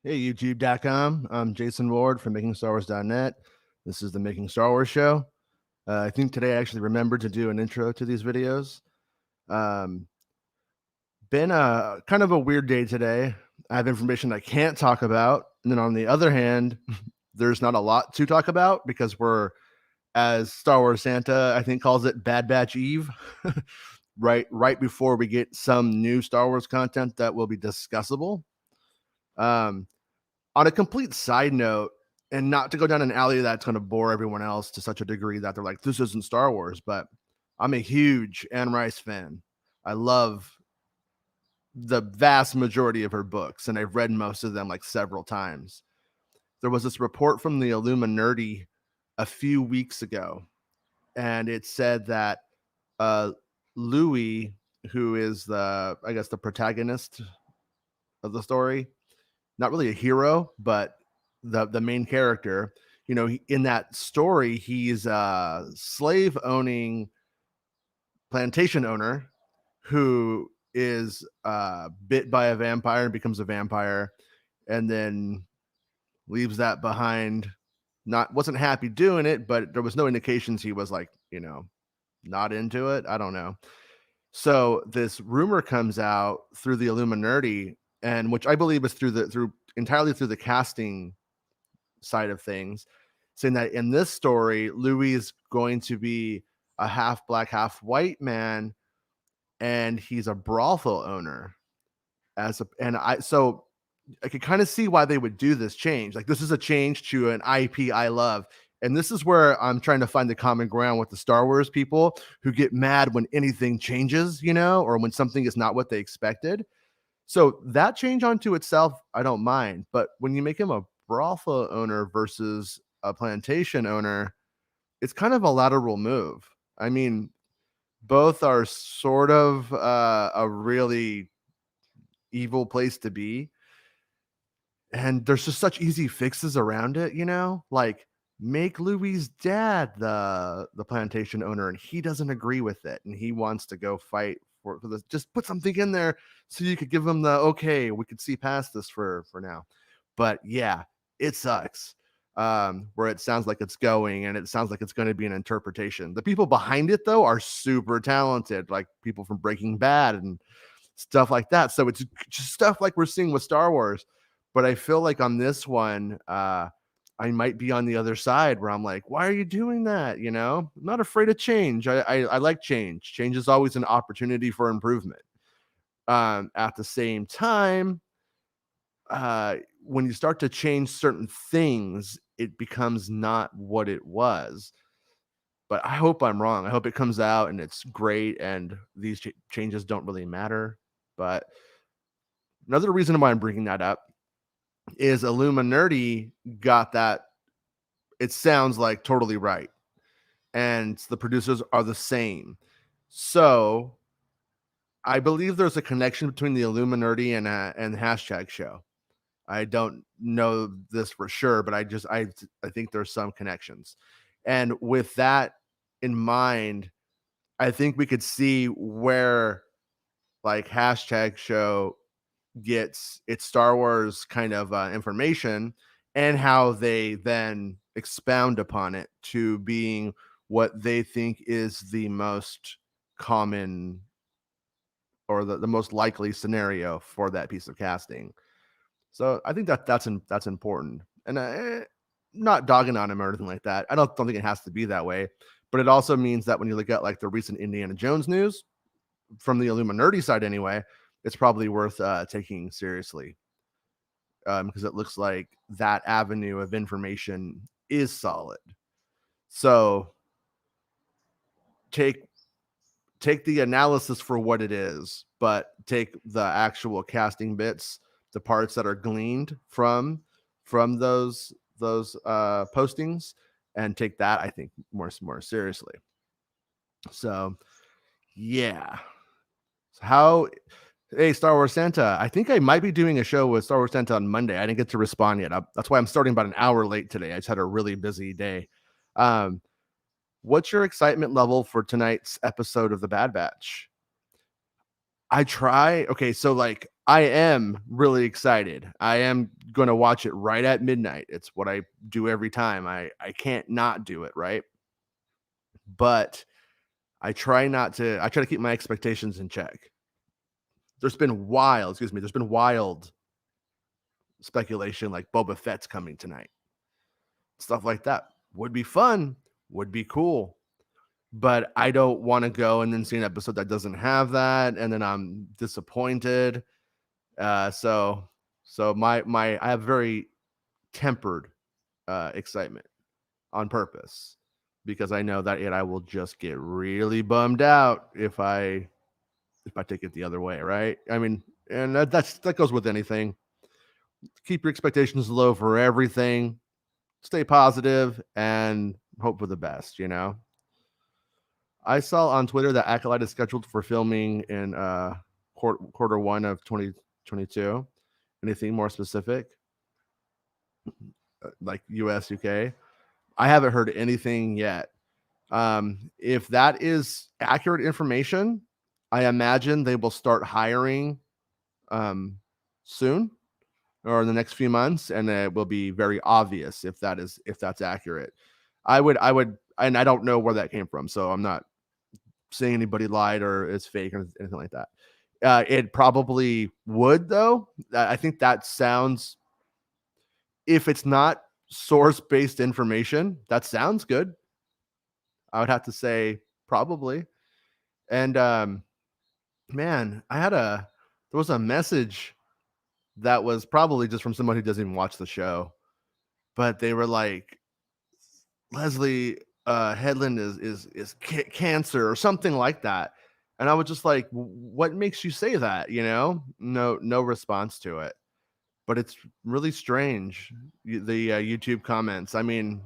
Hey, YouTube.com. I'm Jason Ward from MakingStarWars.net. This is the Making Star Wars show. I think today I actually remembered to do an intro to these videos. Um, been a kind of a weird day today. I have information I can't talk about. And then on the other hand, there's not a lot to talk about because we're, as Star Wars Santa, I think calls it Bad Batch Eve, right before we get some new Star Wars content that will be discussable. Um, on a complete side note, and not to go down an alley that's going to bore everyone else to such a degree that they're like, this isn't Star Wars, but I'm a huge Anne Rice fan. I love the vast majority of her books, and I've read most of them like several times. There was this report from the Illuminerdi a few weeks ago, and it said that uh, Louis, who is the protagonist of the story, not really a hero, but the main character, in that story, he's a slave owning plantation owner who is bit by a vampire and becomes a vampire, and then leaves that behind. Wasn't happy doing it, but there was no indications he was like, not into it. I don't know. So this rumor comes out through the Illuminerdi, and which I believe is entirely through the casting side of things, saying that in this story, Louis is going to be a half black, half white man, and he's a brothel owner. So I could kind of see why they would do this change. Like, this is a change to an IP I love. And this is where I'm trying to find the common ground with the Star Wars people who get mad when anything changes, or when something is not what they expected. So that change onto itself, I don't mind. But when you make him a brothel owner versus a plantation owner, it's kind of a lateral move. I mean, both are sort of a really evil place to be. And there's just such easy fixes around it, like make Louis's dad the plantation owner, and he doesn't agree with it, and he wants to go fight for this. Just put something in there so you could give him the okay, we could see past this for now. But yeah, it sucks. Where it sounds like it's going, and it sounds like it's going to be an interpretation. The people behind it though are super talented, like people from Breaking Bad and stuff like that. So it's just stuff like we're seeing with Star Wars. But I feel like on this one, I might be on the other side where I'm like, why are you doing that? I'm not afraid of change. I like change. Change is always an opportunity for improvement. At the same time, when you start to change certain things, it becomes not what it was. But I hope I'm wrong. I hope it comes out and it's great and these changes don't really matter. But another reason why I'm bringing that up is Illuminerdi got that. It sounds like totally right. And the producers are the same. So I believe there's a connection between the Illuminerdi and the hashtag show. I don't know this for sure, but I think there's some connections. And with that in mind, I think we could see where like hashtag show gets its Star Wars kind of information, and how they then expound upon it to being what they think is the most common or the most likely scenario for that piece of casting. So I think that's important, and not dogging on him or anything like that. I don't think it has to be that way, but it also means that when you look at like the recent Indiana Jones news from the Illuminerdi side, anyway, it's probably worth taking seriously, because it looks like that avenue of information is solid. So take the analysis for what it is, but take the actual casting bits, the parts that are gleaned from those postings, and take that, I think, more seriously. So yeah. Hey, Star Wars Santa, I think I might be doing a show with Star Wars Santa on Monday. I didn't get to respond yet. That's why I'm starting about an hour late today. I just had a really busy day. What's your excitement level for tonight's episode of The Bad Batch? I try. Okay, so like I am really excited. I am going to watch it right at midnight. It's what I do every time. I can't not do it, right? But I try to keep my expectations in check. There's been wild speculation like Boba Fett's coming tonight. Stuff like that would be fun, would be cool. But I don't want to go and then see an episode that doesn't have that, and then I'm disappointed. So my I have very tempered excitement on purpose because I know that I will just get really bummed out if I take it the other way, right? I mean, and that goes with anything. Keep your expectations low for everything. Stay positive and hope for the best, you know? I saw on Twitter that Acolyte is scheduled for filming in quarter one of 2022. Anything more specific? Like US, UK? I haven't heard anything yet. If that is accurate information, I imagine they will start hiring soon or in the next few months, and it will be very obvious if that's accurate. I would, and I don't know where that came from, so I'm not saying anybody lied or is fake or anything like that. It probably would though. I think that sounds, if it's not source based information, that sounds good. I would have to say probably. And man, there was a message that was probably just from someone who doesn't even watch the show, but they were like, Leslie Headland is cancer or something like that. And I was just like, what makes you say that? You know, no response to it. But it's really strange. The YouTube comments. I mean,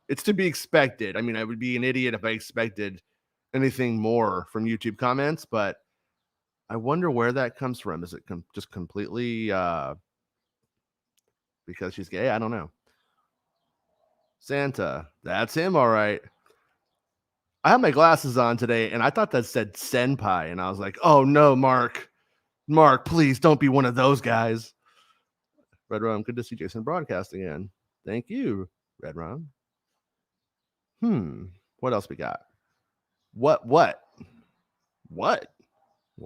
it's to be expected. I mean, I would be an idiot if I expected anything more from YouTube comments, but I wonder where that comes from. Is it just completely because she's gay? I don't know. Santa, that's him, all right. I had my glasses on today, and I thought that said senpai, and I was like, "Oh no, Mark, please don't be one of those guys." Red Rum, good to see Jason broadcast again. Thank you, Red Rum. What else we got? What? Why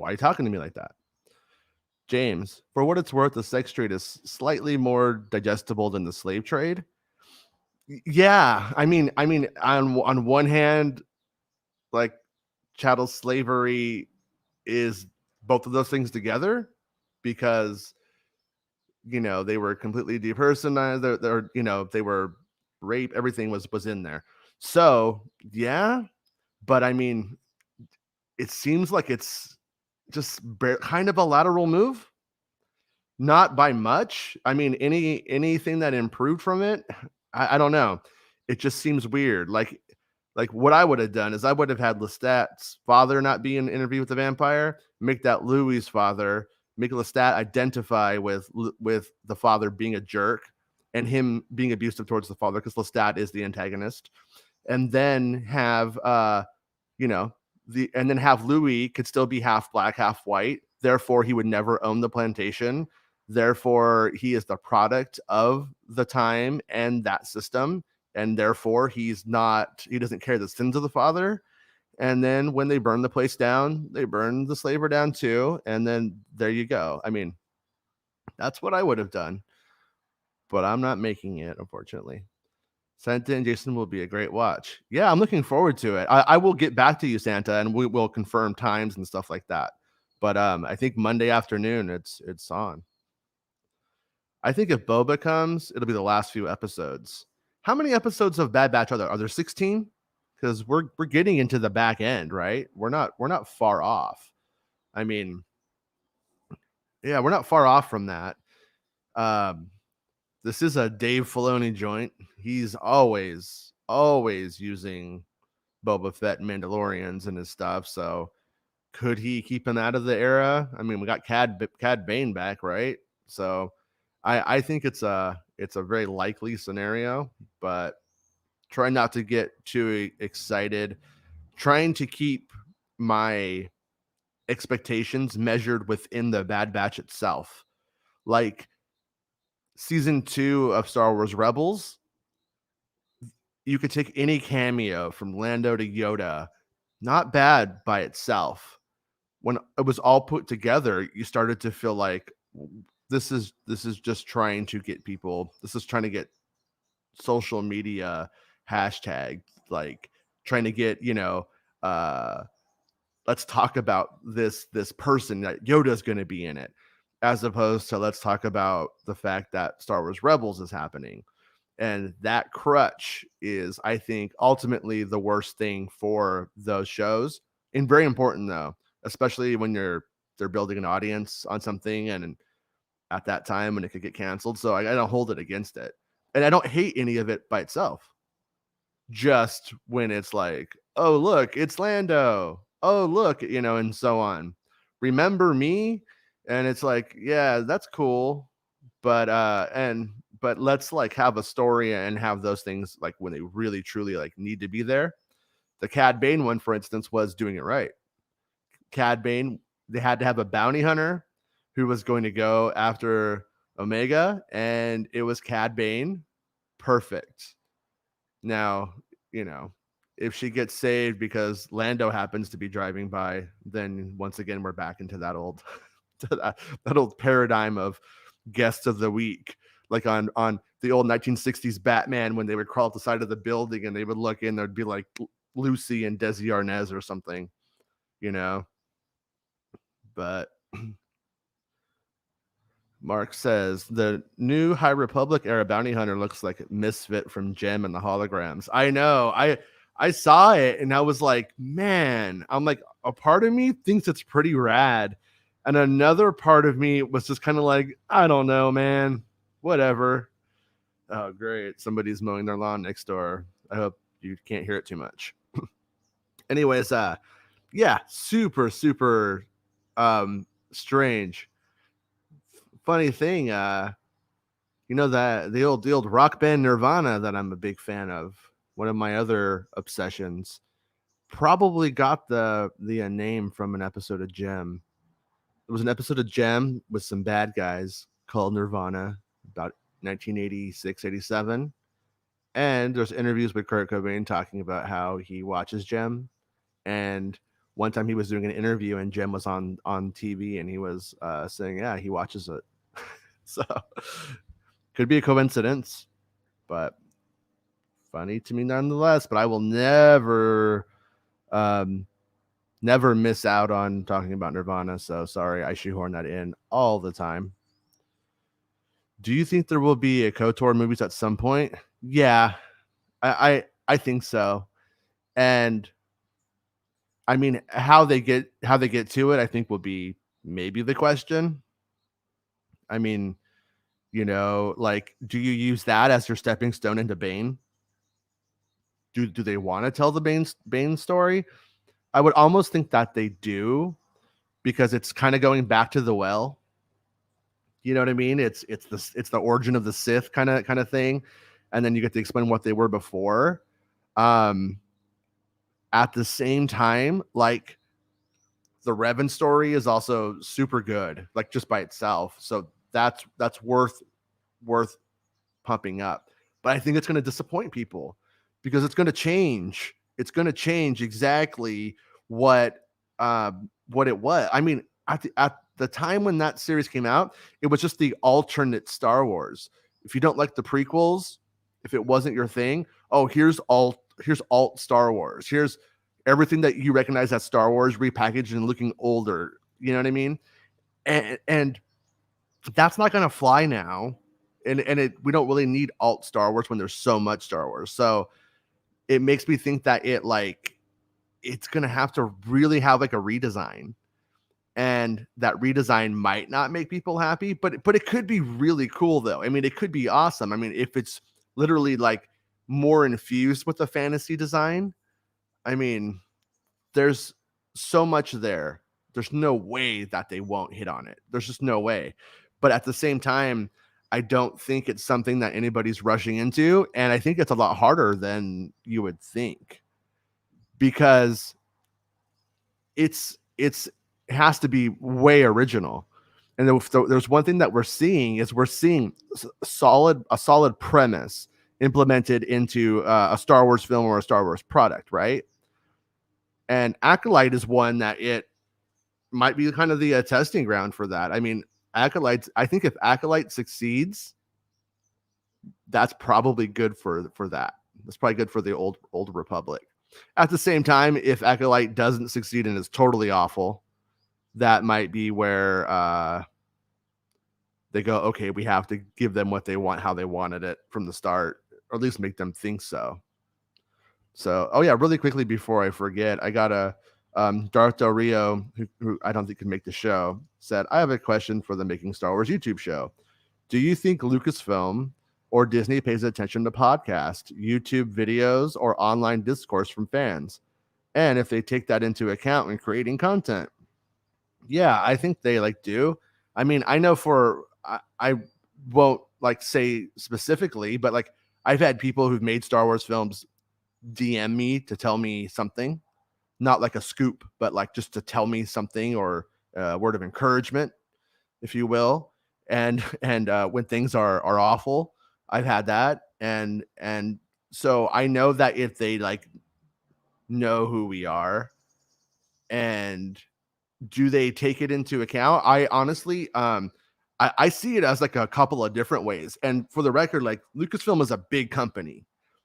are you talking to me like that? James, for what it's worth, the sex trade is slightly more digestible than the slave trade. Yeah, I mean, on one hand, like chattel slavery is both of those things together because they were completely depersonalized. They were rape. Everything was in there. So yeah, but I mean, it seems like it's just kind of a lateral move, not by much. I mean, anything that improved from it, I don't know. It just seems weird. Like what I would have done is I would have had Lestat's father not be in an interview with the vampire, make that Louis's father, make Lestat identify with the father being a jerk and him being abusive towards the father because Lestat is the antagonist, and then have and then have Louis could still be half black, half white. Therefore, he would never own the plantation. Therefore, he is the product of the time and that system. And therefore, he doesn't care the sins of the father. And then when they burn the place down, they burn the slaver down too. And then there you go. I mean, that's what I would have done. But I'm not making it, unfortunately. Santa and Jason will be a great watch. Yeah, I'm looking forward to it. I will get back to you, Santa, and we will confirm times and stuff like that. But I think Monday afternoon it's on. I think if Boba comes, it'll be the last few episodes. How many episodes of Bad Batch are there? Are there 16? Because we're getting into the back end, right? We're not far off. I mean, yeah, we're not far off from that. This is a Dave Filoni joint. He's always using Boba Fett and Mandalorians and his stuff. So could he keep him out of the era? I mean, we got Cad Bane back, right? So I think it's a very likely scenario, but try not to get too excited. Trying to keep my expectations measured within the Bad Batch itself. Like season 2 of Star Wars Rebels, you could take any cameo from Lando to Yoda, not bad by itself. When it was all put together, you started to feel like this is just trying to get people. This is trying to get social media hashtag, like trying to get, let's talk about this person that Yoda's going to be in it, as opposed to let's talk about the fact that Star Wars Rebels is happening. And that crutch is, I think, ultimately the worst thing for those shows. And very important though, especially when they're building an audience on something, and at that time when it could get canceled. So I don't hold it against it. And I don't hate any of it by itself. Just when it's like, oh, look, it's Lando. Oh, look, and so on. Remember me? And it's like, yeah, that's cool. But let's like have a story and have those things like when they really truly like need to be there. The Cad Bane one, for instance, was doing it right. Cad Bane, they had to have a bounty hunter who was going to go after Omega, and it was Cad Bane. Perfect. Now, if she gets saved because Lando happens to be driving by, then once again we're back into that old that old paradigm of guest of the week, like on the old 1960s Batman, when they would crawl up the side of the building and they would look in, there'd be like Lucy and Desi Arnaz or something, but Mark says the new High Republic era bounty hunter looks like Misfit from Gem and the Holograms. I know. I saw it and I was like, man, I'm like, a part of me thinks it's pretty rad. And another part of me was just kind of like, I don't know, man. Whatever. Oh, great. Somebody's mowing their lawn next door. I hope you can't hear it too much. Anyways, yeah, super, super strange. Funny thing, that the old rock band Nirvana that I'm a big fan of, one of my other obsessions, probably got the name from an episode of Gem. It was an episode of Gem with some bad guys called Nirvana, about 1986, 87. And there's interviews with Kurt Cobain talking about how he watches Gem. And one time he was doing an interview and Gem was on TV, and he was saying, yeah, he watches it. So could be a coincidence, but funny to me nonetheless. But I will never miss out on talking about Nirvana. So sorry, I shoehorn that in all the time. Do you think there will be a KOTOR movies at some point? Yeah, I think so. And I mean, how they get to it, I think will be maybe the question. I mean, like, do you use that as your stepping stone into Bane? Do they want to tell the Bane story? I would almost think that they do, because it's kind of going back to the well. You know what I mean? It's the origin of the Sith kind of thing, and then you get to explain what they were before. At the same time, like, the Revan story is also super good, like just by itself. So that's worth pumping up. But I think it's going to disappoint people, because it's going to change. It's going to change exactly what it was. I mean, at the time when that series came out, it was just the alternate Star Wars. If you don't like the prequels, if it wasn't your thing, oh, here's alt Star Wars. Here's everything that you recognize as Star Wars repackaged and looking older. You know what I mean? And that's not going to fly now. And we don't really need alt Star Wars when there's so much Star Wars. So it makes me think that it's going to have to really have like a redesign, and that redesign might not make people happy, but it could be really cool though. I mean, it could be awesome. I mean, if it's literally like more infused with the fantasy design, I mean, there's so much there. There's no way that they won't hit on it. There's just no way. But at the same time, I don't think it's something that anybody's rushing into. And I think it's a lot harder than you would think, because it's it has to be way original. And there's one thing that we're seeing is we're seeing a solid premise implemented into a Star Wars film or a Star Wars product, right? And Acolyte is one that it might be kind of the testing ground for that. I mean, I think if Acolyte succeeds, that's probably good for that. That's probably good for the old Republic. At the same time, if Acolyte doesn't succeed and is totally awful, that might be where they go, okay, we have to give them what they want, how they wanted it from the start, or at least make them think so. So, oh yeah, really quickly before I forget, I got a Darth Del Rio, who I don't think could make the show, said, I have a question for the Making Star Wars YouTube show. Do you think Lucasfilm or Disney pays attention to podcasts, YouTube videos, or online discourse from fans? And if they take that into account when creating content? Yeah, I think they do. I mean, I know I won't say specifically, but I've had people who've made Star Wars films DM me to tell me something, not like a scoop, but just to tell me something or a word of encouragement, if you will. And when things are awful, I've had that. And so I know that if they know who we are, and do they take it into account? I honestly, I see it as a couple of different ways. And for the record, Lucasfilm is a big company.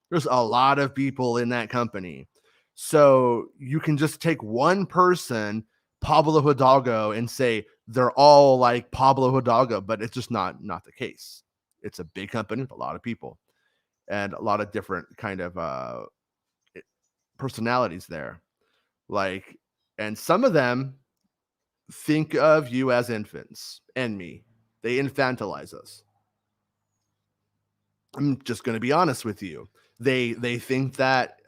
There's a lot of people in that company. So you can just take one person, Pablo Hidalgo, and say they're all like Pablo Hidalgo, but it's just not the case. It's a big company with a lot of people and a lot of different kind of personalities there. And some of them think of you as infants and me. They infantilize us. I'm just going to be honest with you. They think that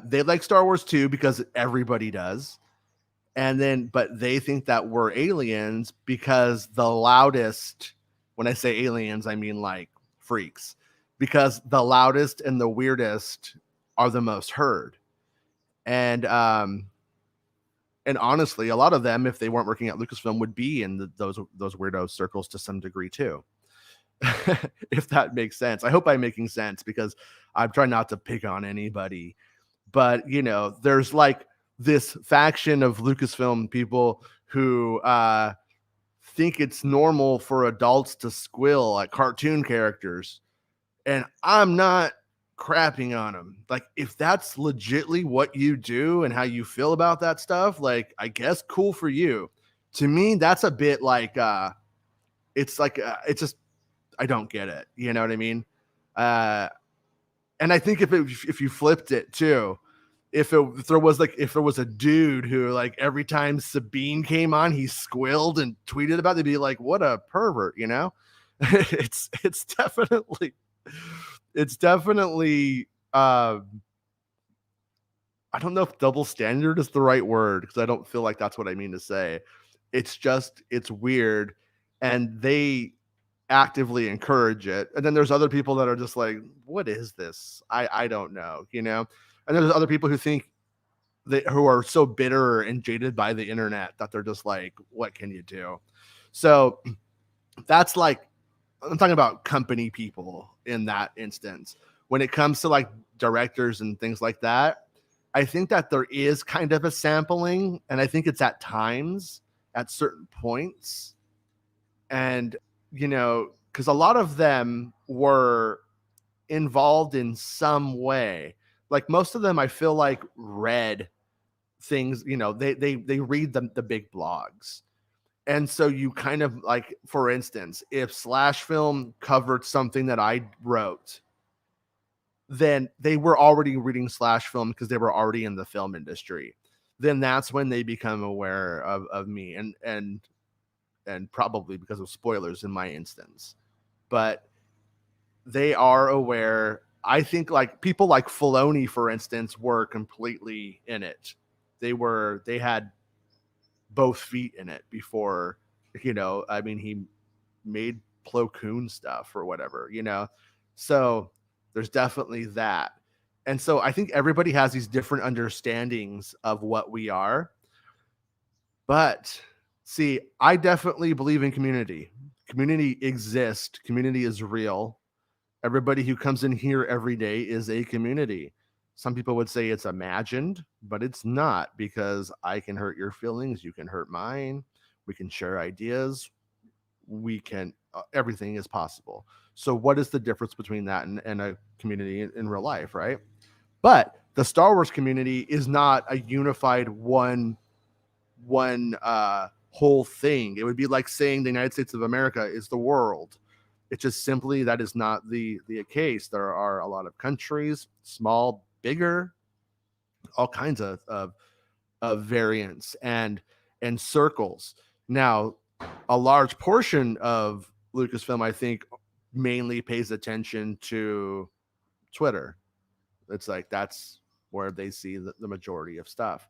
they like Star Wars too because everybody does. But they think that we're aliens because the loudest, when I say aliens, I mean freaks, because the loudest and the weirdest are the most heard. And honestly, a lot of them, if they weren't working at Lucasfilm, would be in those weirdo circles to some degree too. If that makes sense. I hope I'm making sense because I'm trying not to pick on anybody. But, there's this faction of Lucasfilm people who think it's normal for adults to squill at cartoon characters. And I'm not crapping on them. If that's legitly what you do and how you feel about that stuff, I guess cool for you. To me, that's a bit it's just, I don't get it. You know what I mean? And I think if you flipped it too, if there was a dude who every time Sabine came on, he squilled and tweeted about it, they'd be like, what a pervert, it's definitely I don't know if double standard is the right word, because I don't feel like that's what I mean to say. It's weird, and they actively encourage it. And then there's other people that are just like, what is this? I don't know, And there's other people who think who are so bitter and jaded by the internet that they're just like, what can you do? So that's I'm talking about company people in that instance. When it comes to directors and things like that, I think that there is kind of a sampling, and I think it's at times at certain points. And, because a lot of them were involved in some way. Most of them, I feel read things, they read the big blogs. And so you kind of for instance, if Slash Film covered something that I wrote, then they were already reading Slash Film because they were already in the film industry. Then that's when they become aware of me, and probably because of spoilers in my instance. But they are aware. I think people like Filoni, for instance, were completely in it. They had both feet in it before, I mean, he made Plo Koon stuff or whatever, so there's definitely that. And so I think everybody has these different understandings of what we are, but See, I definitely believe in community. Community exists. Community is real. Everybody who comes in here every day is a community. Some people would say it's imagined, but it's not, because I can hurt your feelings, you can hurt mine, we can share ideas, we can everything is possible. So what is the difference between that and a community in real life, right? But the Star Wars community is not a unified one whole thing. It would be like saying the United States of America is the world. It's just simply that is not the case. There are a lot of countries, small, bigger, all kinds of variants and circles. Now, a large portion of Lucasfilm, I think, mainly pays attention to Twitter. It's like that's where they see the majority of stuff.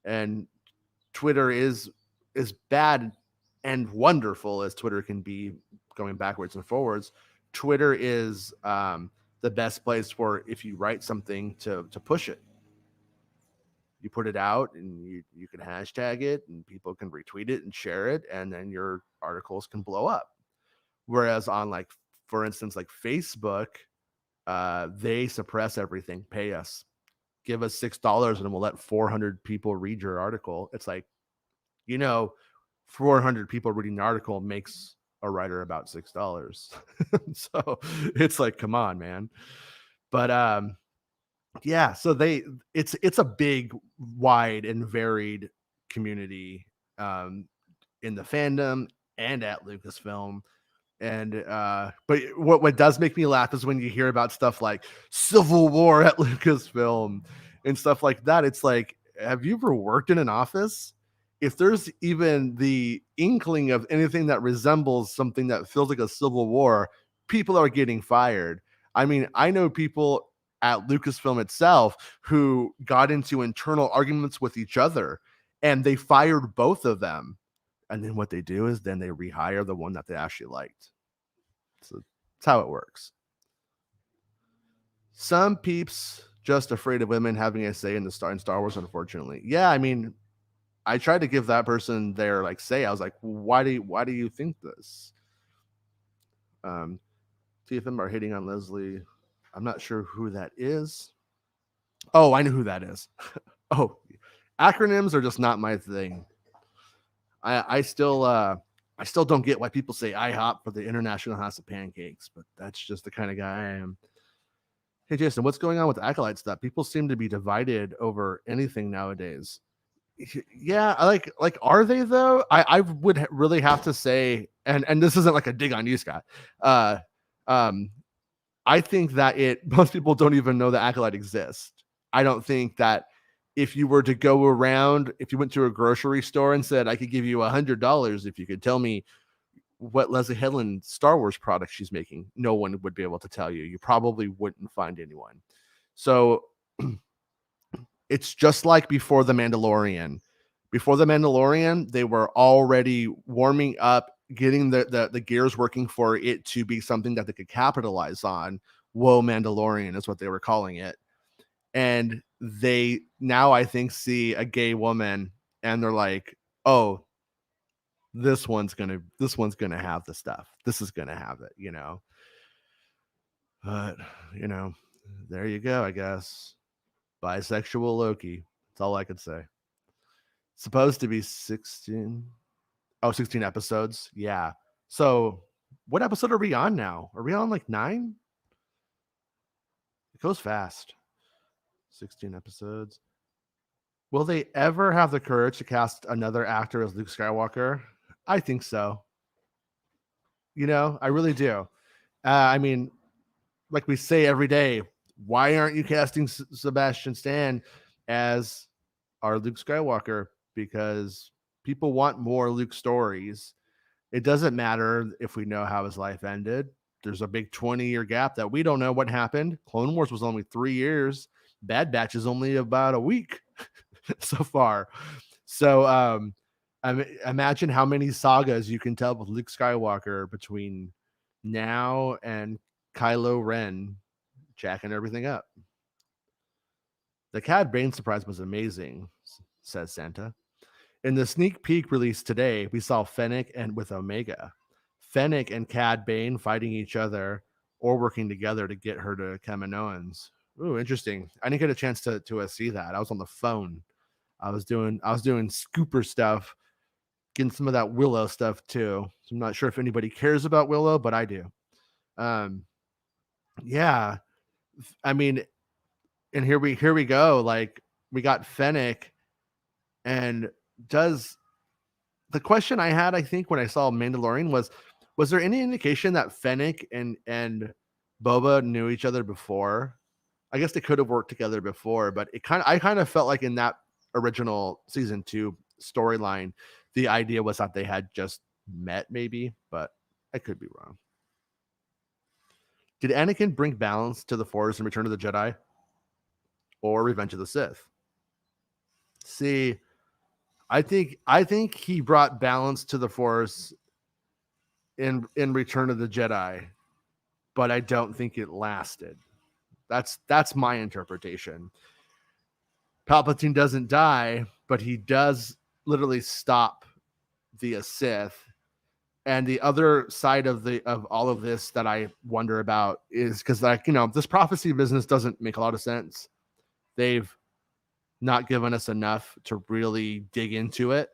And Twitter is as bad and wonderful as Twitter can be, going backwards and forwards. Twitter is the best place for, if you write something, to push it. You put it out and you can hashtag it and people can retweet it and share it, and then your articles can blow up. Whereas on, like, for instance, like Facebook, they suppress everything. Pay us, give us $6 and we'll let 400 people read your article. It's like, 400 people reading the article makes a writer about $6. So it's like, come on, man. But yeah, so it's a big, wide, and varied community in the fandom and at Lucasfilm. And but what does make me laugh is when you hear about stuff like Civil War at Lucasfilm and stuff like that. It's like, have you ever worked in an office? If there's even the inkling of anything that resembles something that feels like a civil war, people are getting fired. I mean, I know people at Lucasfilm itself who got into internal arguments with each other, and they fired both of them. And then what they do is then they rehire the one that they actually liked. So that's how it works. Some peeps just afraid of women having a say in Star Wars, unfortunately. Yeah, I mean, I tried to give that person their, like, say. I was like, why do you think this? TFM are hating on Leslie. I'm not sure who that is. Oh, I know who that is. Oh, acronyms are just not my thing. I still don't get why people say IHOP for the International House of Pancakes, but that's just the kind of guy I am. Hey, Jason, what's going on with the Acolyte stuff? People seem to be divided over anything nowadays. Yeah, are they though? I would really have to say, and this isn't like a dig on you, Scott. I think that most people don't even know the Acolyte exists. I don't think that if you were to go around, if you went to a grocery store and said, I could give you $100 if you could tell me what Leslie Headland Star Wars product she's making, no one would be able to tell you. You probably wouldn't find anyone. So it's just like before The Mandalorian. Before The Mandalorian, they were already warming up, getting the gears working for it to be something that they could capitalize on. Whoa, Mandalorian is what they were calling it. And they now, I think, see a gay woman and they're like, oh, this one's gonna have the stuff. This is gonna have it, But there you go, I guess. Bisexual Loki. That's all I could say. Supposed to be 16. Oh, 16 episodes. Yeah. So what episode are we on now? Are we on like 9? It goes fast. 16 episodes. Will they ever have the courage to cast another actor as Luke Skywalker? I think so. I really do. I mean, like we say every day, why aren't you casting Sebastian Stan as our Luke Skywalker? Because people want more Luke stories. It doesn't matter if we know how his life ended. There's a big 20-year gap that we don't know what happened. Clone Wars was only 3 years. Bad Batch is only about a week so far. So imagine how many sagas you can tell with Luke Skywalker between now and Kylo Ren jacking everything up. The Cad Bane surprise was amazing, says Santa. In the sneak peek released today, we saw Fennec and with Omega. Fennec and Cad Bane fighting each other or working together to get her to Kaminoans. Ooh, interesting. I didn't get a chance to see that. I was on the phone. I was doing scooper stuff, getting some of that Willow stuff too. So I'm not sure if anybody cares about Willow, but I do. Yeah. I mean, and here we go. Like, we got Fennec, and does the question I had, I think, when I saw Mandalorian was there any indication that Fennec and Boba knew each other before? I guess they could have worked together before, but I kind of felt like in that original season 2 storyline, the idea was that they had just met, maybe, but I could be wrong. Did Anakin bring balance to the Force in Return of the Jedi or Revenge of the Sith? See, I think he brought balance to the Force in Return of the Jedi, but I don't think it lasted. That's my interpretation. Palpatine doesn't die, but he does literally stop the Sith. And the other side of all of this that I wonder about is because, like, this prophecy business doesn't make a lot of sense. They've not given us enough to really dig into it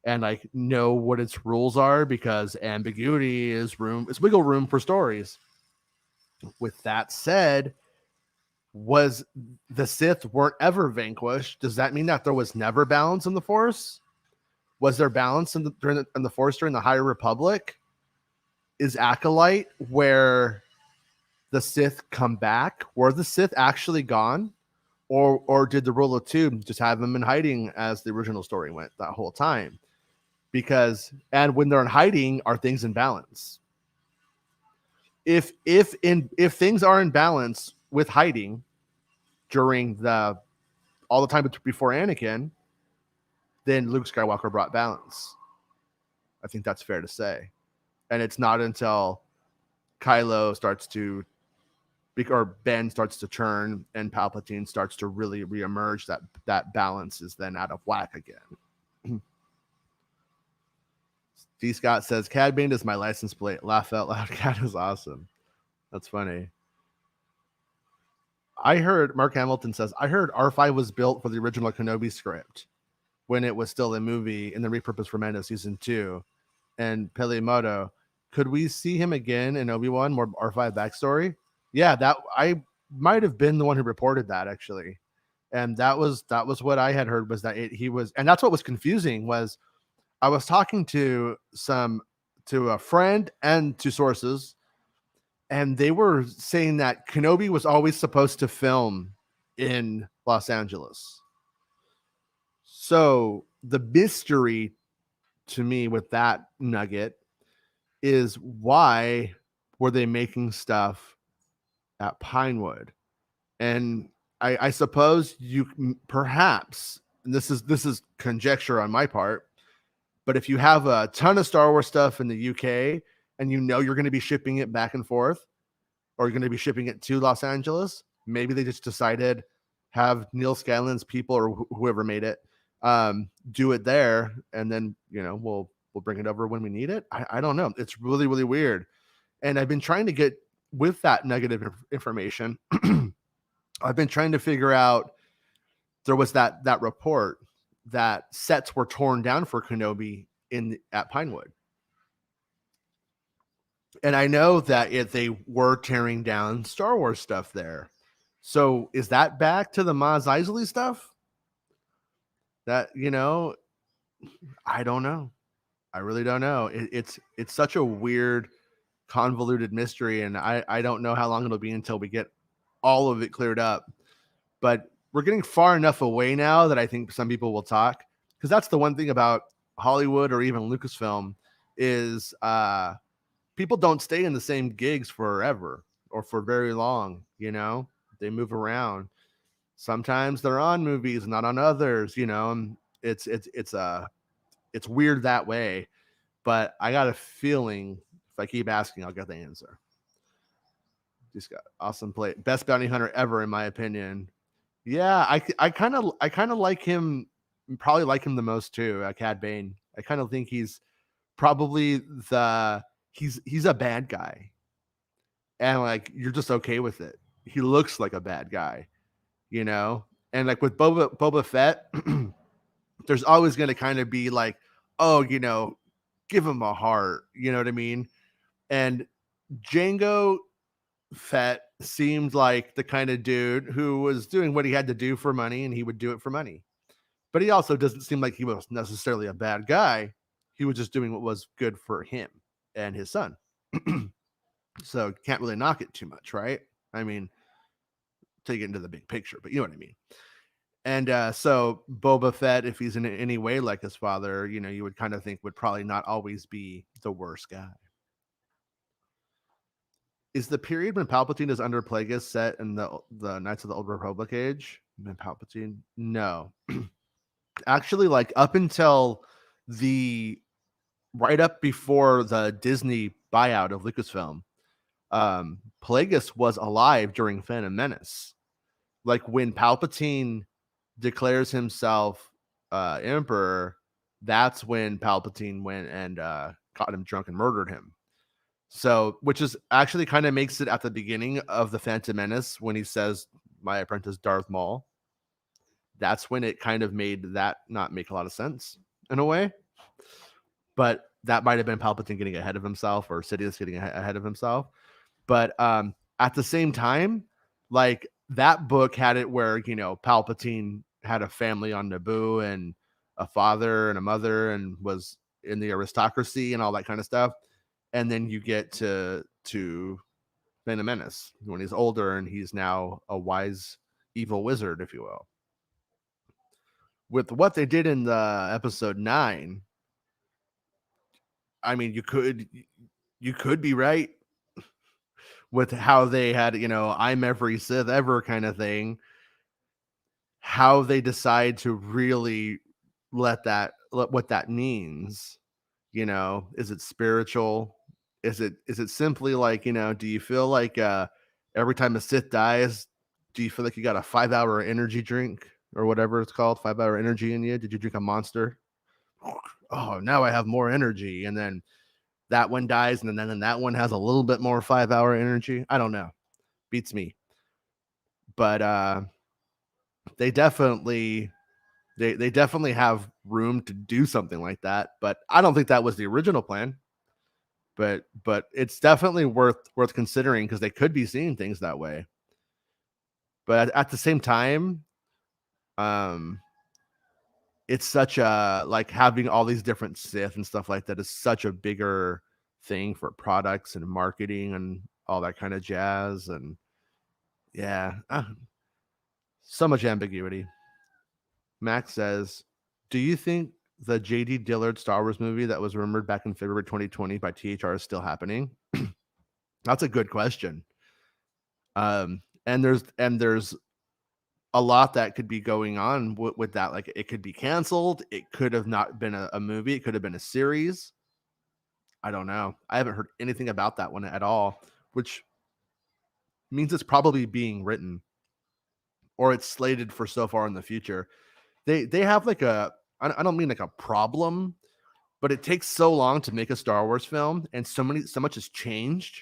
and like know what its rules are, because ambiguity is wiggle room for stories. With that said, was the Sith weren't ever vanquished? Does that mean that there was never balance in the Force? Was there balance in the Force during the High Republic? Is Acolyte where the Sith come back? Were the Sith actually gone? Or did the rule of two just have them in hiding as the original story went that whole time? Because, and when they're in hiding, are things in balance? If things are in balance with hiding during all the time before Anakin, then Luke Skywalker brought balance. I think that's fair to say. And it's not until Kylo starts to, or Ben starts to turn and Palpatine starts to really reemerge, that balance is then out of whack again. D. Scott says, Cad Bane is my license plate. Laugh out loud. Cad is awesome. That's funny. I heard, Mark Hamilton says, I heard R5 was built for the original Kenobi script when it was still a movie and then repurposed for Mando season 2. And Pelimoto, could we see him again in Obi-Wan, more R5 backstory? Yeah, that I might have been the one who reported that, actually. And that was what I had heard, was that he was, and that's what was confusing. Was I was talking to a friend and to sources, and they were saying that Kenobi was always supposed to film in Los Angeles. So the mystery to me with that nugget is, why were they making stuff at Pinewood? And I suppose you perhaps, and this is conjecture on my part, but if you have a ton of Star Wars stuff in the UK and you're going to be shipping it back and forth, or you're going to be shipping it to Los Angeles, maybe they just decided have Neil Scanlon's people or whoever made it do it there, and then we'll bring it over when we need it. I don't know. It's really, really weird. And I've been trying to get with that negative information. I've been trying to figure out, there was that report that sets were torn down for Kenobi at Pinewood. And I know that if they were tearing down Star Wars stuff there. So is that back to the Maz Eisley stuff? That, I don't know. I really don't know. It's such a weird, convoluted mystery, and I don't know how long it'll be until we get all of it cleared up. But we're getting far enough away now that I think some people will talk, because that's the one thing about Hollywood or even Lucasfilm is people don't stay in the same gigs forever or for very long. They move around. Sometimes they're on movies, not on others. And it's weird that way. But I got a feeling if I keep asking, I'll get the answer. Just got awesome play, best bounty hunter ever, in my opinion. Yeah, I kind of like him probably like him the most too, Cad Bane. I kind of think he's probably he's a bad guy, and like you're just okay with it. He looks like a bad guy, you know. And like with Boba Fett, there's always going to kind of be like, oh, give him a heart, you know what I mean? And Jango Fett seemed like the kind of dude who was doing what he had to do for money, and he would do it for money. But he also doesn't seem like he was necessarily a bad guy. He was just doing what was good for him and his son. So can't really knock it too much, right? I mean, take it into the big picture, but you know what I mean. And so Boba Fett, if he's in any way like his father, you would kind of think would probably not always be the worst guy. Is the period when Palpatine is under Plagueis set in the Knights of the Old Republic age? Palpatine? No. Actually, like up until right up before the Disney buyout of Lucasfilm, Plagueis was alive during Phantom Menace. Like when Palpatine declares himself emperor, that's when Palpatine went and caught him drunk and murdered him. So, which is actually kind of makes it at the beginning of the Phantom Menace when he says, "My apprentice Darth Maul." That's when it kind of made that not make a lot of sense in a way. But that might have been Palpatine getting ahead of himself, or Sidious getting ahead of himself. But at the same time, like that book had it where Palpatine had a family on Naboo and a father and a mother and was in the aristocracy and all that kind of stuff. And then you get to Phantom Menace when he's older and he's now a wise evil wizard, if you will. With what they did in the episode 9, I mean, you could be right with how they had, I'm every Sith ever kind of thing. How they decide to really let what that means, is it spiritual? Is it simply like, do you feel like every time a Sith dies, do you feel like you got a 5-hour energy drink or whatever it's called, 5-hour energy in you? Did you drink a Monster? Oh, now I have more energy. And then that one dies, and then that one has a little bit more 5-hour energy. I don't know. Beats me. But they definitely have room to do something like that. But I don't think that was the original plan. But it's definitely worth considering because they could be seeing things that way. But at the same time, it's such a like having all these different Sith and stuff like that is such a bigger thing for products and marketing and all that kind of jazz. And yeah, so much ambiguity. Max says, do you think the J.D. Dillard Star Wars movie that was rumored back in February 2020 by THR is still happening? That's a good question. And there's a lot that could be going on with that. Like it could be canceled. It could have not been a movie. It could have been a series. I don't know. I haven't heard anything about that one at all, which means it's probably being written or it's slated for so far in the future. They have like I don't mean like a problem, but it takes so long to make a Star Wars film, and so much has changed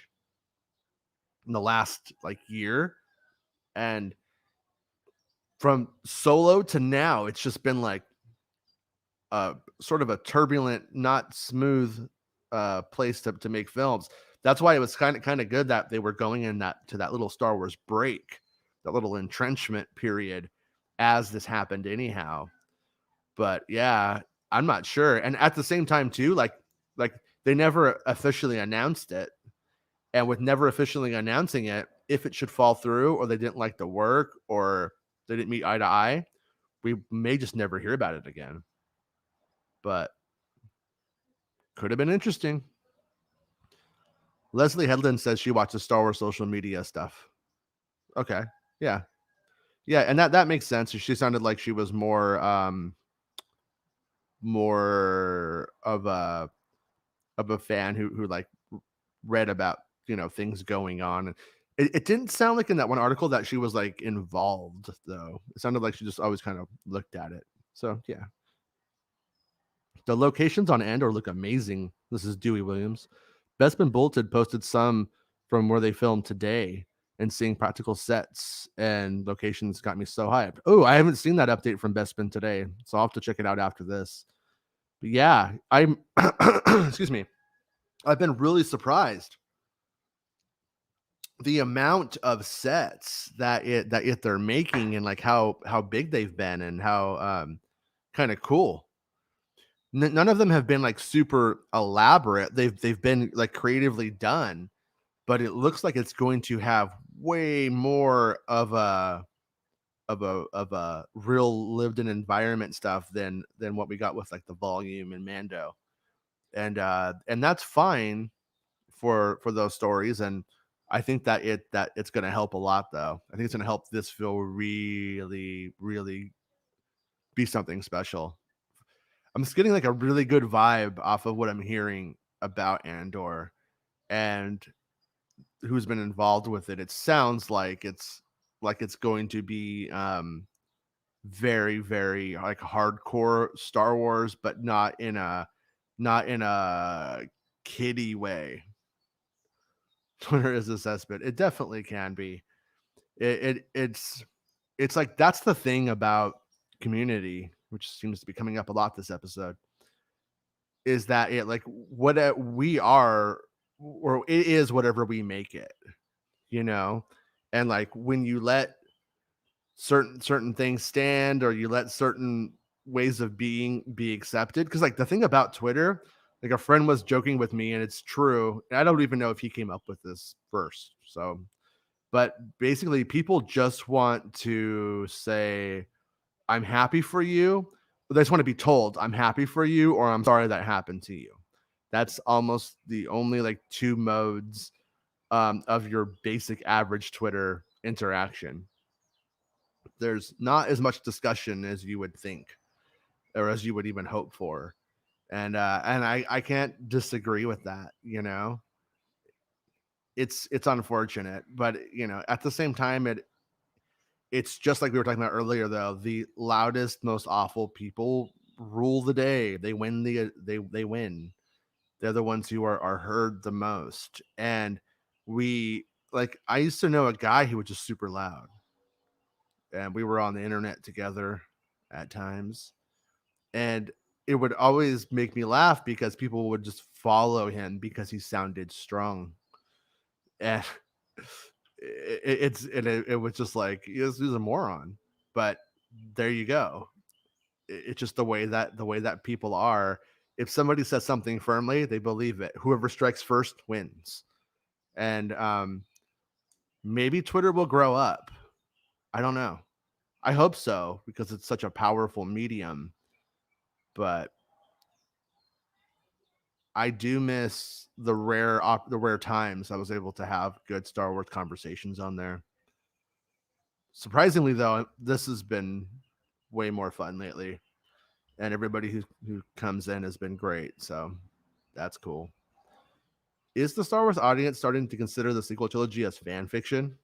in the last like year. And from Solo to now, it's just been like sort of a turbulent, not smooth place to make films. That's why it was kind of good that they were going in that little Star Wars break, that little entrenchment period as this happened anyhow. But yeah, I'm not sure. And at the same time too, like they never officially announced it. And with never officially announcing it, if it should fall through or they didn't like the work or they didn't meet eye to eye, we may just never hear about it again. But could have been interesting. Leslie Headland says she watches Star Wars social media stuff. Okay. Yeah. Yeah, and that makes sense. She sounded like she was more of a fan who like read about, things going on. It didn't sound like in that one article that she was like involved though. It sounded like she just always kind of looked at it. So yeah, the locations on Andor look amazing. This is Dewey Williams. Bespin Bulleted posted some from where they filmed today, and seeing practical sets and locations got me so hyped. Oh, I haven't seen that update from Bespin today, so I'll have to check it out after this. But yeah, I'm excuse me. I've been really surprised the amount of sets that they're making, and like how big they've been, and how kind of cool. None of them have been like super elaborate. They've been like creatively done, but it looks like it's going to have way more of a real lived in environment stuff than what we got with like the volume and Mando. And that's fine for those stories, and I think that it's going to help a lot, though. I think it's going to help this feel really be something special. I'm just getting like a really good vibe off of what I'm hearing about Andor and who's been involved with it. It sounds like it's going to be very like hardcore Star Wars, but not in a kiddie way. Twitter is assessment. It definitely can be. It's like that's the thing about Community, which seems to be coming up a lot this episode, is that it like what we are, or it is whatever we make it, you know. And like when you let certain things stand, or you let certain ways of being be accepted, because like the thing about Twitter, like a friend was joking with me, and it's true, and I don't even know if he came up with this first, so but basically people just want to say I'm happy for you, but they just want to be told I'm happy for you, or I'm sorry that happened to you. That's almost the only like two modes of your basic average Twitter interaction. There's not as much discussion as you would think, or as you would even hope for. And I can't disagree with that, you know. It's unfortunate, but you know, at the same time, it's just like we were talking about earlier, though. The loudest, most awful people rule the day. They win they win. They're the ones who are heard the most. And we like I used to know a guy who was just super loud. And we were on the internet together at times. And it would always make me laugh because people would just follow him because he sounded strong. And it was just like he's a moron. But there you go. It's just the way that people are. If somebody says something firmly, they believe it. Whoever strikes first wins. And maybe Twitter will grow up. I don't know. I hope so, because it's such a powerful medium. But I do miss the rare times I was able to have good Star Wars conversations on there. Surprisingly, though, this has been way more fun lately, and everybody who comes in has been great. So that's cool. Is the Star Wars audience starting to consider the sequel trilogy as fan fiction?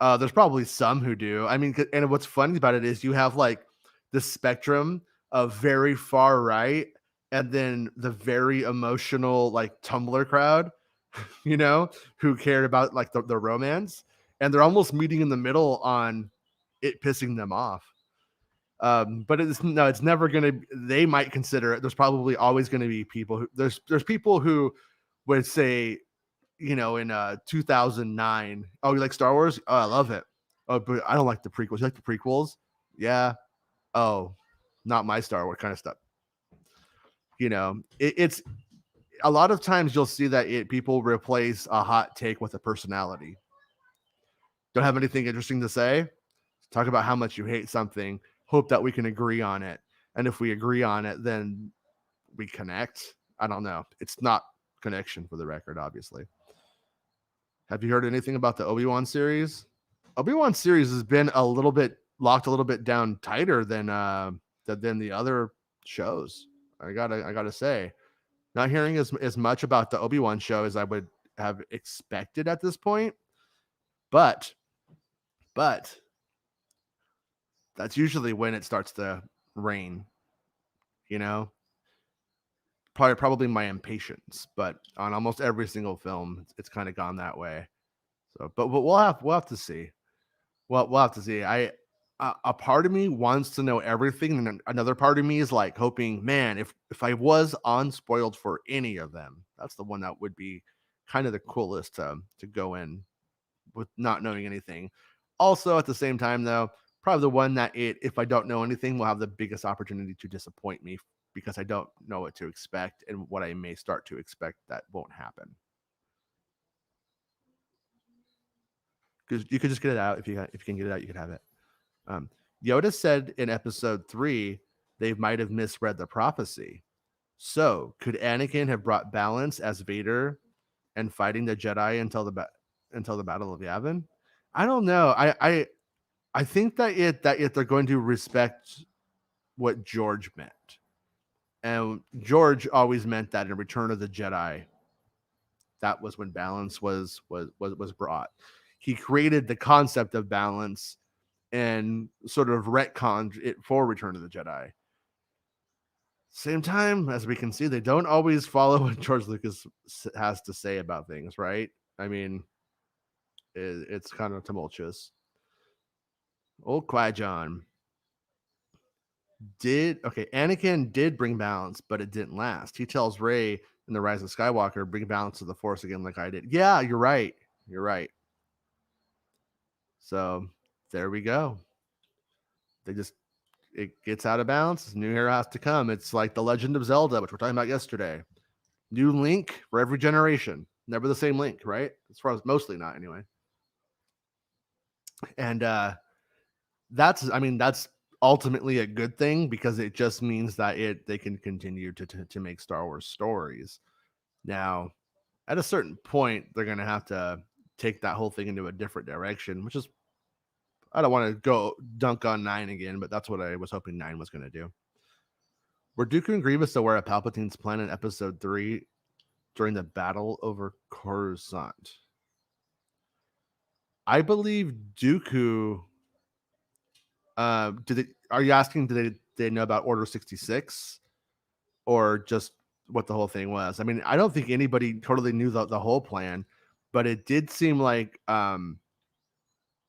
There's probably some who do. I mean, and what's funny about it is you have like the spectrum of very far right, and then the very emotional like Tumblr crowd, you know, who cared about like the romance, and they're almost meeting in the middle on it pissing them off. But it's never gonna. They might consider it. There's probably always going to be people who there's people who would say, you know, in 2009, oh, you like Star Wars? Oh, I love it. Oh, but I don't like the prequels. You like the prequels? Yeah. Oh, not my Star Wars kind of stuff. You know, it's a lot of times you'll see that people replace a hot take with a personality. Don't have anything interesting to say? Talk about how much you hate something. Hope that we can agree on it. And if we agree on it, then we connect. I don't know. It's not connection, for the record, obviously. Have you heard anything about the Obi-Wan series? Obi-Wan series has been locked a little bit down tighter than the other shows. I gotta say, not hearing as much about the Obi-Wan show as I would have expected at this point. But that's usually when it starts to reign, you know? Probably my impatience, but on almost every single film, it's kind of gone that way. So, but we'll have to see. Well, we'll have to see. A part of me wants to know everything, and another part of me is like hoping, man, if I was unspoiled for any of them, that's the one that would be kind of the coolest to go in with not knowing anything. Also, at the same time, though, probably the one that if I don't know anything, will have the biggest opportunity to disappoint me because I don't know what to expect and what I may start to expect that won't happen. Because you could just get it out if you can get it out, you could have it. Um, Yoda said in Episode 3 they might have misread the prophecy. So could Anakin have brought balance as Vader and fighting the Jedi until the Battle of Yavin? I don't know. I think that they're going to respect what George meant, and George always meant that in Return of the Jedi, that was when balance was brought. He created the concept of balance and sort of retconned it for Return of the Jedi. Same time, as we can see, they don't always follow what George Lucas has to say about things, right? I mean, it's kind of tumultuous. Old Qui-Gon Anakin did bring balance, but it didn't last. He tells Rey in The Rise of Skywalker, bring balance to the Force again like I did. Yeah, you're right. You're right. So there we go. It gets out of balance. New hero has to come. It's like The Legend of Zelda, which we're talking about yesterday. New Link for every generation. Never the same Link, right? As far as mostly not anyway. And that's ultimately a good thing because it just means that they can continue to make Star Wars stories. Now, at a certain point, they're going to have to take that whole thing into a different direction, which is, I don't want to go dunk on 9 again, but that's what I was hoping 9 was going to do. Were Dooku and Grievous aware of Palpatine's plan in Episode 3 during the battle over Coruscant? I believe Dooku. Are you asking? Did they know about Order 66, or just what the whole thing was? I mean, I don't think anybody totally knew the whole plan, but it did seem like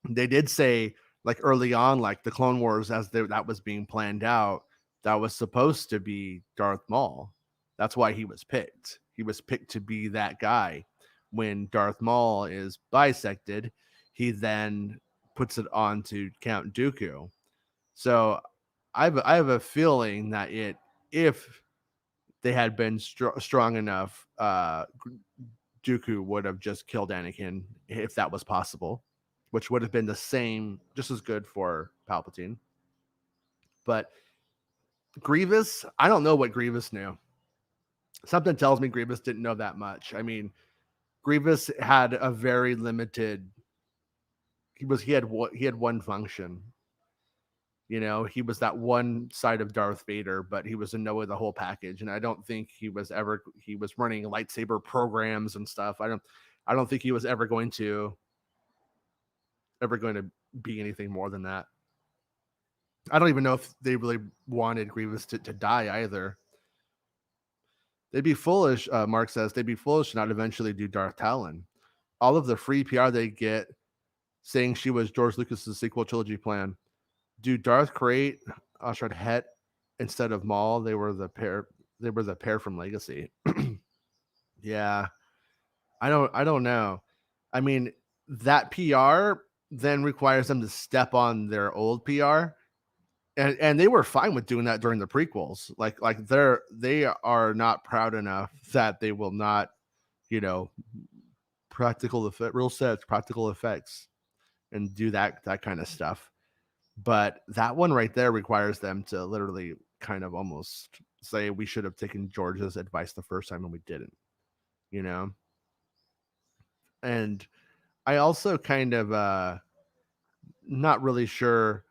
they did say like early on, like the Clone Wars, that was being planned out, that was supposed to be Darth Maul. That's why he was picked. He was picked to be that guy. When Darth Maul is bisected, he then puts it on to Count Dooku. So I have a feeling that if they had been strong enough, Dooku would have just killed Anakin if that was possible, which would have been the same, just as good for Palpatine. But Grievous, I don't know what Grievous knew. Something tells me Grievous didn't know that much. I mean, Grievous had a very limited. He had one function. You know, he was that one side of Darth Vader, but he was in no way the whole package. And I don't think he was running lightsaber programs and stuff. I don't think he was ever going to be anything more than that. I don't even know if they really wanted Grievous to die either. They'd be foolish, Mark says, they'd be foolish to not eventually do Darth Talon. All of the free PR they get saying she was George Lucas's sequel trilogy plan. Do Darth create Ashard Het instead of Maul? They were the pair from Legacy. Yeah. I don't know. I mean, that PR then requires them to step on their old PR. And they were fine with doing that during the prequels. Like they are not proud enough that they will not, practical effect, real sets, practical effects, and do that kind of stuff. But that one right there requires them to literally kind of almost say we should have taken George's advice the first time and we didn't, And I also kind of not really sure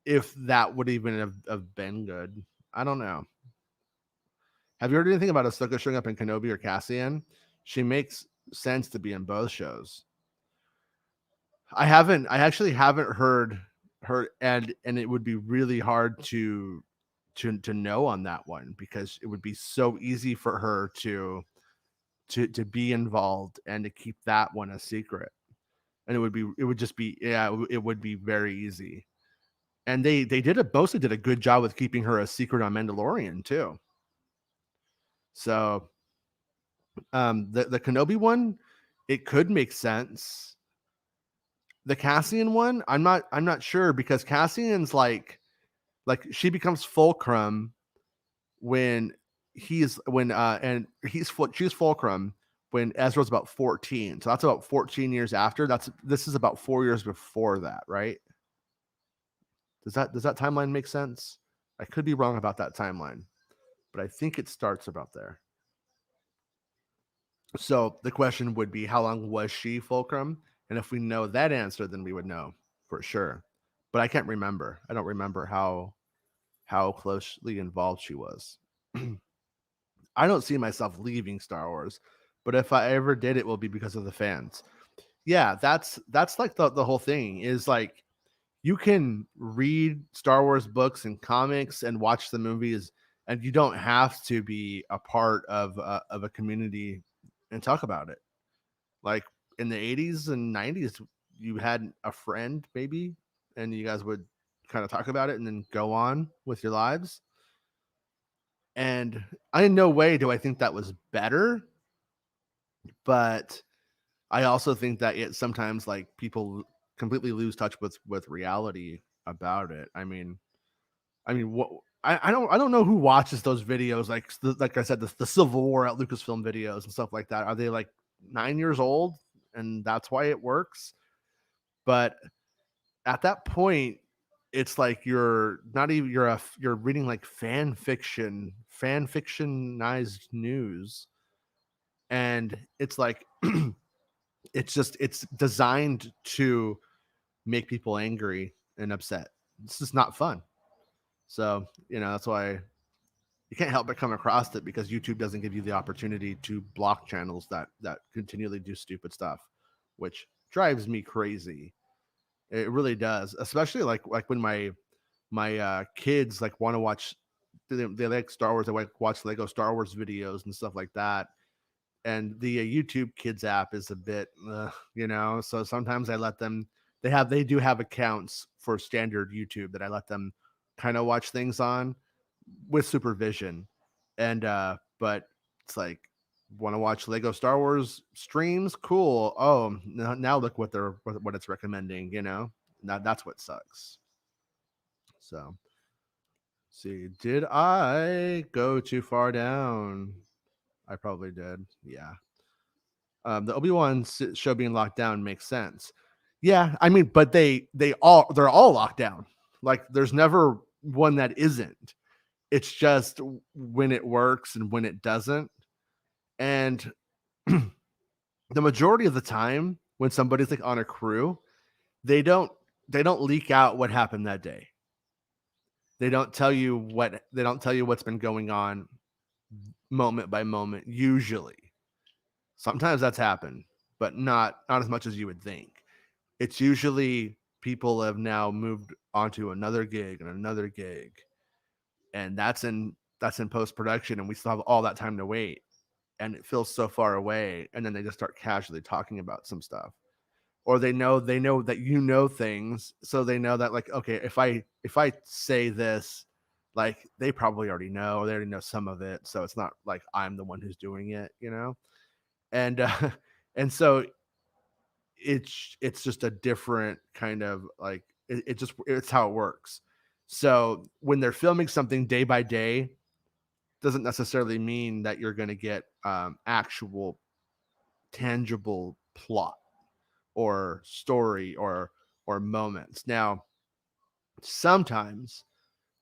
if that would even have been good. I don't know. Have you heard anything about Ahsoka showing up in Kenobi or Cassian? She makes sense to be in both shows. I actually haven't heard her, and it would be really hard to know on that one, because it would be so easy for her to be involved and to keep that one a secret. And it would just be, yeah, it would be very easy. And they mostly did a good job with keeping her a secret on Mandalorian too. So the Kenobi one, it could make sense. The Cassian one, I'm not sure, because Cassian's like she becomes Fulcrum when she's Fulcrum when Ezra's about 14. So that's about 14 years after. This is about 4 years before that, right? Does that timeline make sense? I could be wrong about that timeline, but I think it starts about there. So the question would be, how long was she Fulcrum? And if we know that answer, then we would know for sure. But I can't remember. I don't remember how closely involved she was. I don't see myself leaving Star Wars, but if I ever did, it will be because of the fans. Yeah, that's like the whole thing is like, you can read Star Wars books and comics and watch the movies, and you don't have to be a part of a community and talk about it. Like in the 80s and 90s, you had a friend maybe, and you guys would kind of talk about it and then go on with your lives. And in no way do I think that was better, but I also think that it sometimes, like, people completely lose touch with reality about it. What I don't know who watches those videos, like I said, the Civil War at Lucasfilm videos and stuff like that. Are they like 9 years old and that's why it works? But at that point, it's like you're not even you're reading like fan fictionized news, and it's like it's designed to make people angry and upset. It's just not fun. So, that's why you can't help but come across it, because YouTube doesn't give you the opportunity to block channels that continually do stupid stuff, which drives me crazy. It really does, especially like when my kids like want to watch. They like Star Wars. They like watch Lego Star Wars videos and stuff like that. And the YouTube Kids app is a bit, so sometimes I let them. They do have accounts for standard YouTube that I let them kind of watch things on with supervision. And but it's like, want to watch Lego Star Wars streams? Cool. Oh, now look what it's recommending. That's what sucks. So, see, did I go too far down? I probably did. Yeah. The Obi-Wan show being locked down makes sense. Yeah, but they're all locked down. Like, there's never one that isn't. It's just when it works and when it doesn't. And the majority of the time, when somebody's like on a crew, they don't leak out what happened that day. They don't tell you what's been going on moment by moment. Usually, sometimes that's happened, but not as much as you would think. It's usually people have now moved onto another gig and another gig, and that's in post production, and we still have all that time to wait, and it feels so far away, and then they just start casually talking about some stuff, or they know that things, so they know that, like, okay, if I say this, like, they probably already know, or they already know some of it, so it's not like I'm the one who's doing it. And and so it's just a different kind of, like, it's how it works. So when they're filming something day by day, doesn't necessarily mean that you're going to get actual tangible plot or story or moments. Now, sometimes,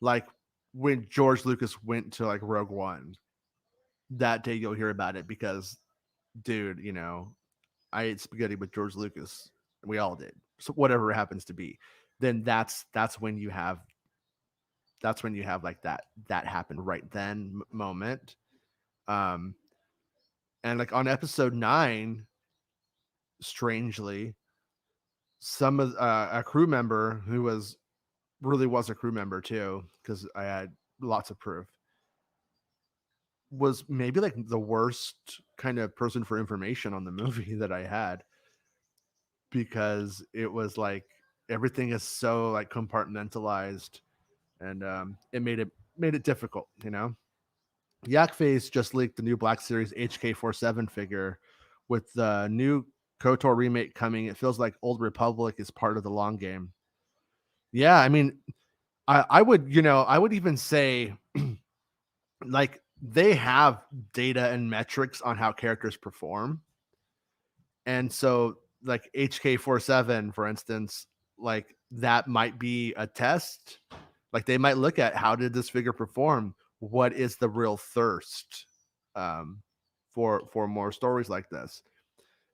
like when George Lucas went to like Rogue One, that day you'll hear about it, because, dude, I ate spaghetti with George Lucas. We all did. So whatever it happens to be, then that's when you have like that happened right then moment. Um, and like on episode 9, strangely, some of a crew member who was really was a crew member too, because I had lots of proof, was maybe like the worst kind of person for information on the movie that I had, because it was like everything is so like compartmentalized, and it made it difficult, you know. Yakface just leaked the new Black Series HK-47 figure with the new KOTOR remake coming. It feels like Old Republic is part of the long game. Yeah, I mean, I would, I would even say like they have data and metrics on how characters perform. And so like HK-47, for instance, like that might be a test. Like they might look at, how did this figure perform? What is the real thirst um, for more stories like this?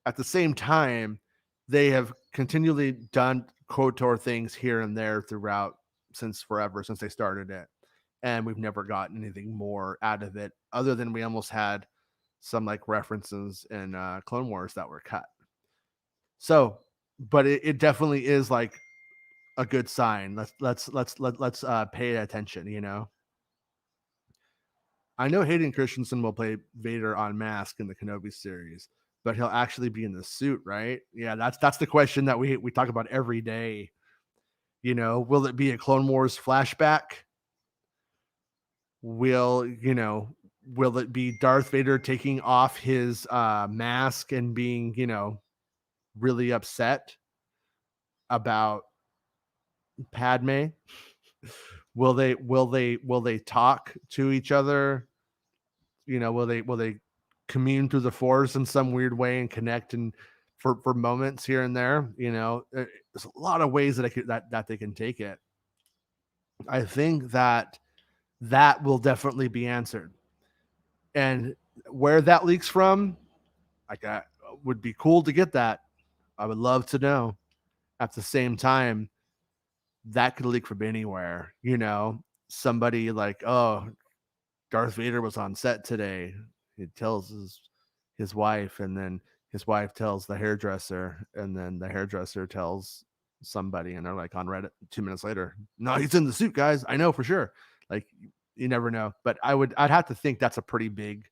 At the same time, they have continually done KOTOR things here and there throughout, since forever, since they started it, and we've never gotten anything more out of it, other than we almost had some like references in Clone Wars that were cut. So, but it definitely is like a good sign. Let's pay attention. I know Hayden Christensen will play Vader on Mask in the Kenobi series, but he'll actually be in the suit, right? Yeah, that's the question that we talk about every day. Will it be a Clone Wars flashback? Will it be Darth Vader taking off his mask and being, really upset about Padme? Will they talk to each other? Will they commune through the force in some weird way and connect, and for moments here and there? There's a lot of ways that they can take it. I think that will definitely be answered, and where that leaks from, like, would be cool to get that. I would love to know. At the same time, that could leak from anywhere. Somebody like, oh, Darth Vader was on set today. He tells his wife, and then his wife tells the hairdresser, and then the hairdresser tells somebody, and they're like on Reddit 2 minutes later. No, he's in the suit, guys. I know for sure. Like, you never know, but I'd have to think that's a pretty big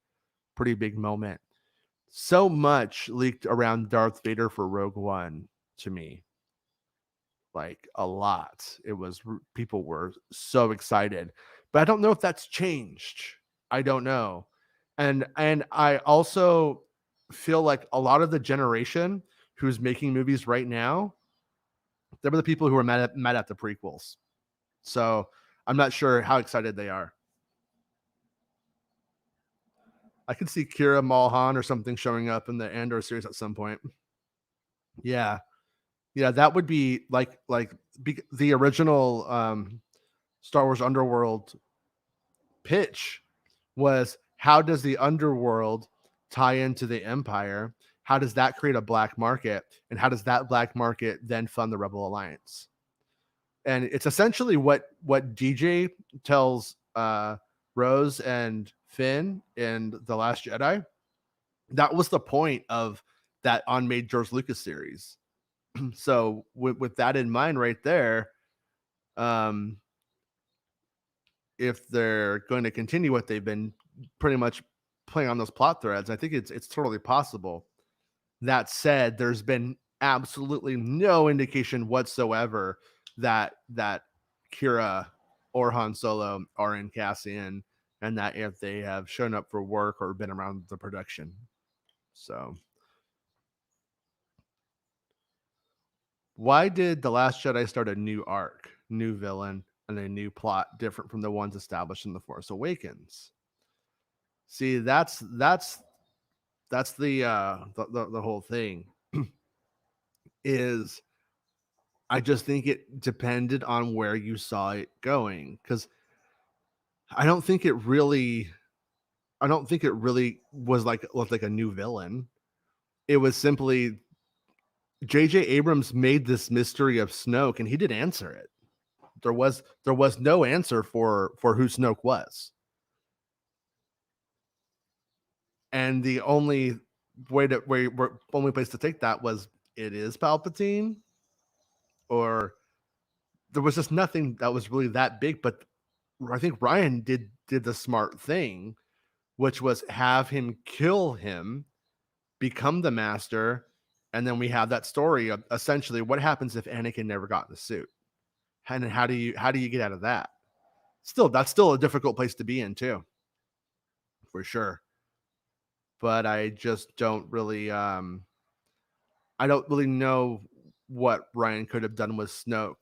moment. So much leaked around Darth Vader for Rogue One to me, like a lot. People were so excited, but I don't know if that's changed. I don't know. And I also feel like a lot of the generation who's making movies right now, they were the people who were mad at the prequels. So I'm not sure how excited they are. I could see Kira Malhan or something showing up in the Andor series at some point. Yeah. Yeah, that would be the original Star Wars Underworld pitch was, how does the underworld tie into the Empire? How does that create a black market? And how does that black market then fund the Rebel Alliance? And it's essentially what DJ tells Rose and Finn in The Last Jedi. That was the point of that unmade George Lucas series. So with that in mind right there, um, if they're going to continue what they've been pretty much playing on those plot threads, I think it's totally possible. That said, there's been absolutely no indication whatsoever that Kira or Han Solo are in Cassian, and that if they have shown up for work or been around the production. So, why did The Last Jedi start a new arc, new villain, and a new plot different from the ones established in The Force Awakens? See, that's the whole thing. Is, I just think it depended on where you saw it going, because I don't think it really I don't think it really was like a new villain. It was simply J.J. Abrams made this mystery of Snoke, and he did answer it. There was no answer for who Snoke was, and the only only place to take that was, it is Palpatine, or there was just nothing that was really that big. But I think Ryan did the smart thing, which was have him kill him, become the master, and then we have that story of essentially what happens if Anakin never got in the suit, and how do you get out of that? That's still a difficult place to be in too, for sure. But I just don't really I don't really know what Ryan could have done with Snoke.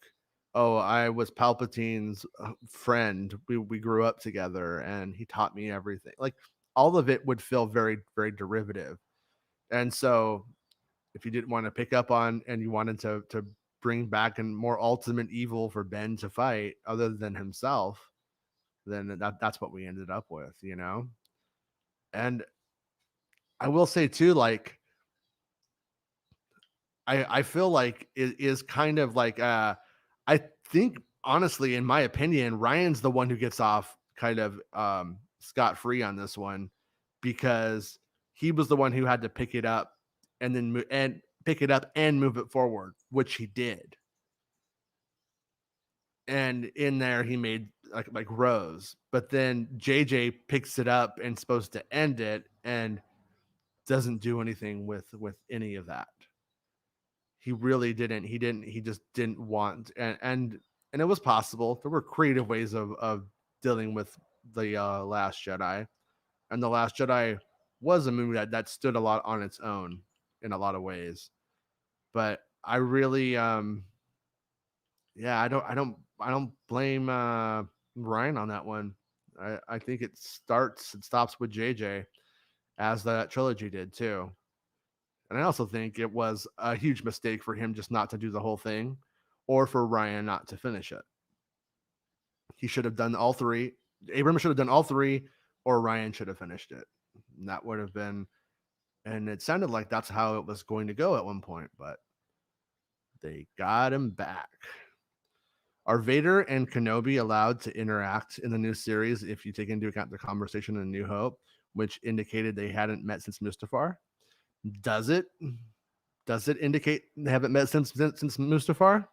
Oh, I was Palpatine's friend. We grew up together, and he taught me everything. Like, all of it would feel very, very derivative. And so, if you didn't want to pick up on, and you wanted to bring back a more ultimate evil for Ben to fight, other than himself, then that's what we ended up with, you know. And I will say too, like, I feel like it is kind of like I think, honestly, in my opinion, Ryan's the one who gets off kind of scot free on this one, because he was the one who had to pick it up and then pick it up and move it forward, which he did. And in there he made like Rose, but then JJ picks it up and supposed to end it and doesn't do anything with any of that. He really didn't. He just didn't want, and it was possible. There were creative ways of dealing with the Last Jedi, and the Last Jedi was a movie that stood a lot on its own in a lot of ways. But I really yeah, I don't blame Ryan on that one. I think it stops with JJ, as that trilogy did too. And I also think it was a huge mistake for him just not to do the whole thing, or for Ryan not to finish it. He should have done all three. Abrams should have done all three, or Ryan should have finished it. And that would have been, and it sounded like that's how it was going to go at one point, but they got him back. Are Vader and Kenobi allowed to interact in the new series if you take into account the conversation in New Hope, which indicated they hadn't met since Mustafar? Does it indicate they haven't met since Mustafar?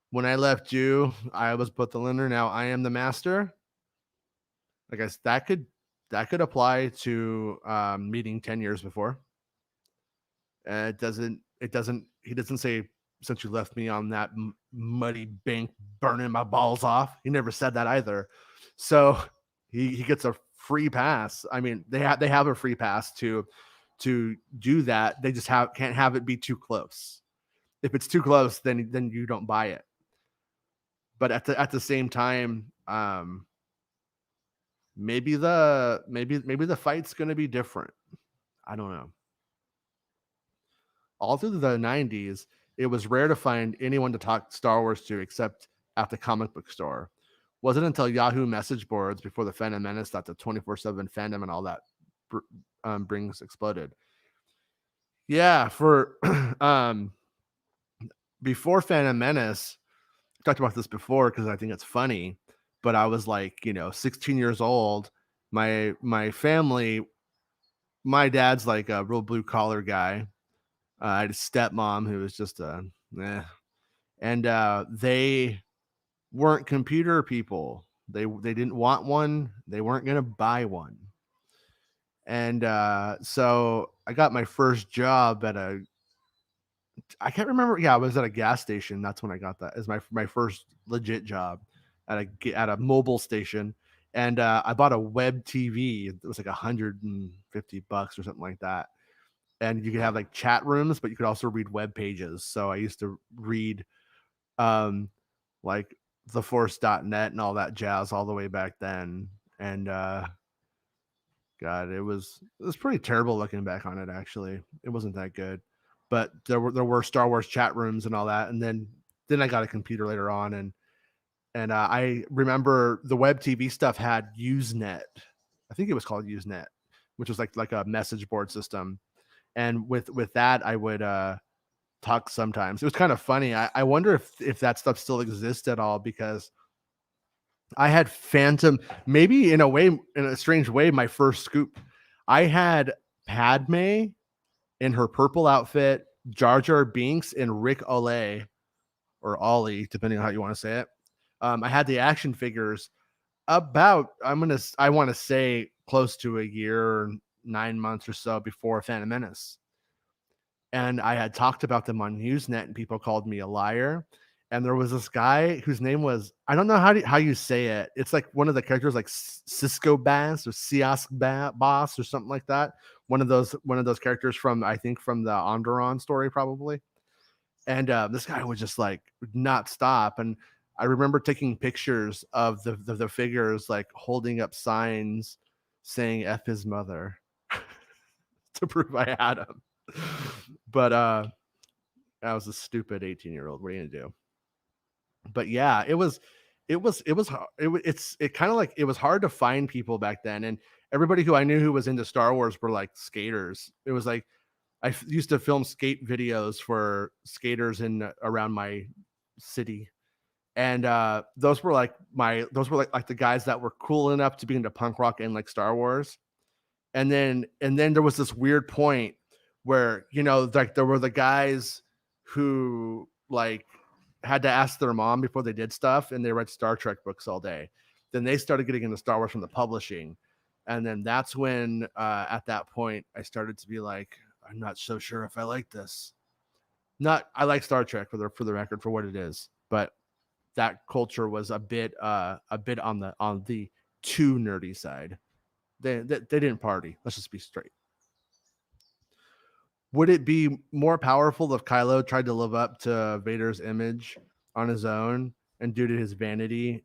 When I left you, I was but the learner. Now I am the master. I guess that could apply to meeting 10 years before. It doesn't. He doesn't say, since you left me on that muddy bank burning my balls off. He never said that either. So he gets a free pass. I mean, they have a free pass to do that. They just can't have it be too close. If it's too close, then you don't buy it. But at the same time, maybe the fight's going to be different. I don't know. All through the 90s, it was rare to find anyone to talk Star Wars to except at the comic book store. Wasn't until Yahoo message boards before the Phantom Menace that the 24/7 fandom and all that brings exploded. Yeah, for before Phantom Menace, I talked about this before because I think it's funny, but I was like, 16 years old. My family, my dad's like a real blue collar guy. I had a stepmom who was just and they weren't computer people. They didn't want one. They weren't going to buy one. And so I got my first job at I can't remember. Yeah, I was at a gas station. That's when I got that as my first legit job at a mobile station. And I bought a web TV. It was like $150 or something like that. And you could have like chat rooms, but you could also read web pages. So I used to read like theforce.net and all that jazz all the way back then. And God, it was pretty terrible looking back on it. Actually, it wasn't that good, but there were Star Wars chat rooms and all that. And then I got a computer later on, and I remember the web TV stuff had Usenet. I think it was called Usenet, which was like a message board system. And with that, I would talk sometimes. It was kind of funny. I wonder if that stuff still exists at all, because I had Phantom, maybe in a strange way, my first scoop. I had Padme in her purple outfit, Jar Jar Binks and Rick Olay or Ollie, depending on how you want to say it. I had the action figures about I want to say close to a year, 9 months or so before Phantom Menace. And I had talked about them on Usenet, and people called me a liar. And there was this guy whose name was, I don't know how you say it. It's like one of the characters, like Cisco Bass or Siask Boss or something like that. One of those characters from, I think, from the Onderon story, probably. And this guy would just like not stop. And I remember taking pictures of the figures, like holding up signs saying "F his mother" to prove I had him. But I was a stupid 18-year-old. What are you gonna do? But yeah, it was kind of like, it was hard to find people back then, and everybody who I knew who was into Star Wars were like skaters. It was like I used to film skate videos for skaters in around my city, and those were like the guys that were cool enough to be into punk rock and like Star Wars. And then there was this weird point where, like there were the guys who like had to ask their mom before they did stuff, and they read Star Trek books all day. Then they started getting into Star Wars from the publishing, and then that's when at that point I started to be like, I'm not so sure if I like this. I like Star Trek for the record, for what it is, but that culture was a bit on the too nerdy side. They didn't party. Let's just be straight. Would it be more powerful if Kylo tried to live up to Vader's image on his own and due to his vanity,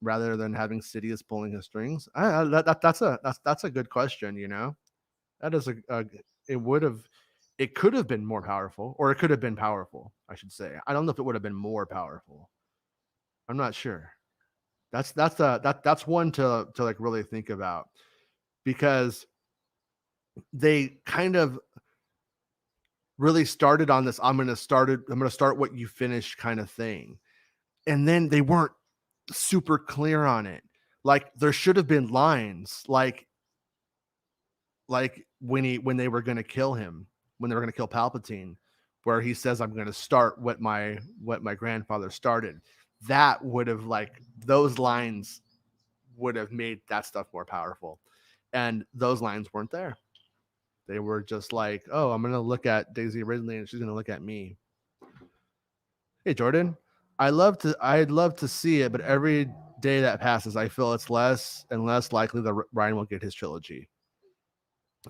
rather than having Sidious pulling his strings? That's a good question. That is it could have been more powerful, or it could have been powerful, I should say. I don't know if it would have been more powerful. I'm not sure. That's one to like really think about, because they kind of really started on this I'm going to start what you finish kind of thing. And then they weren't super clear on it. Like there should have been lines like when they were going to kill him, when they were going to kill Palpatine, where he says, I'm going to start what my grandfather started. That would have, like, those lines would have made that stuff more powerful. And those lines weren't there. They were just like, oh, I'm going to look at Daisy Ridley and she's going to look at me. Hey, Jordan, I'd love to see it, but every day that passes, I feel it's less and less likely that Ryan will get his trilogy.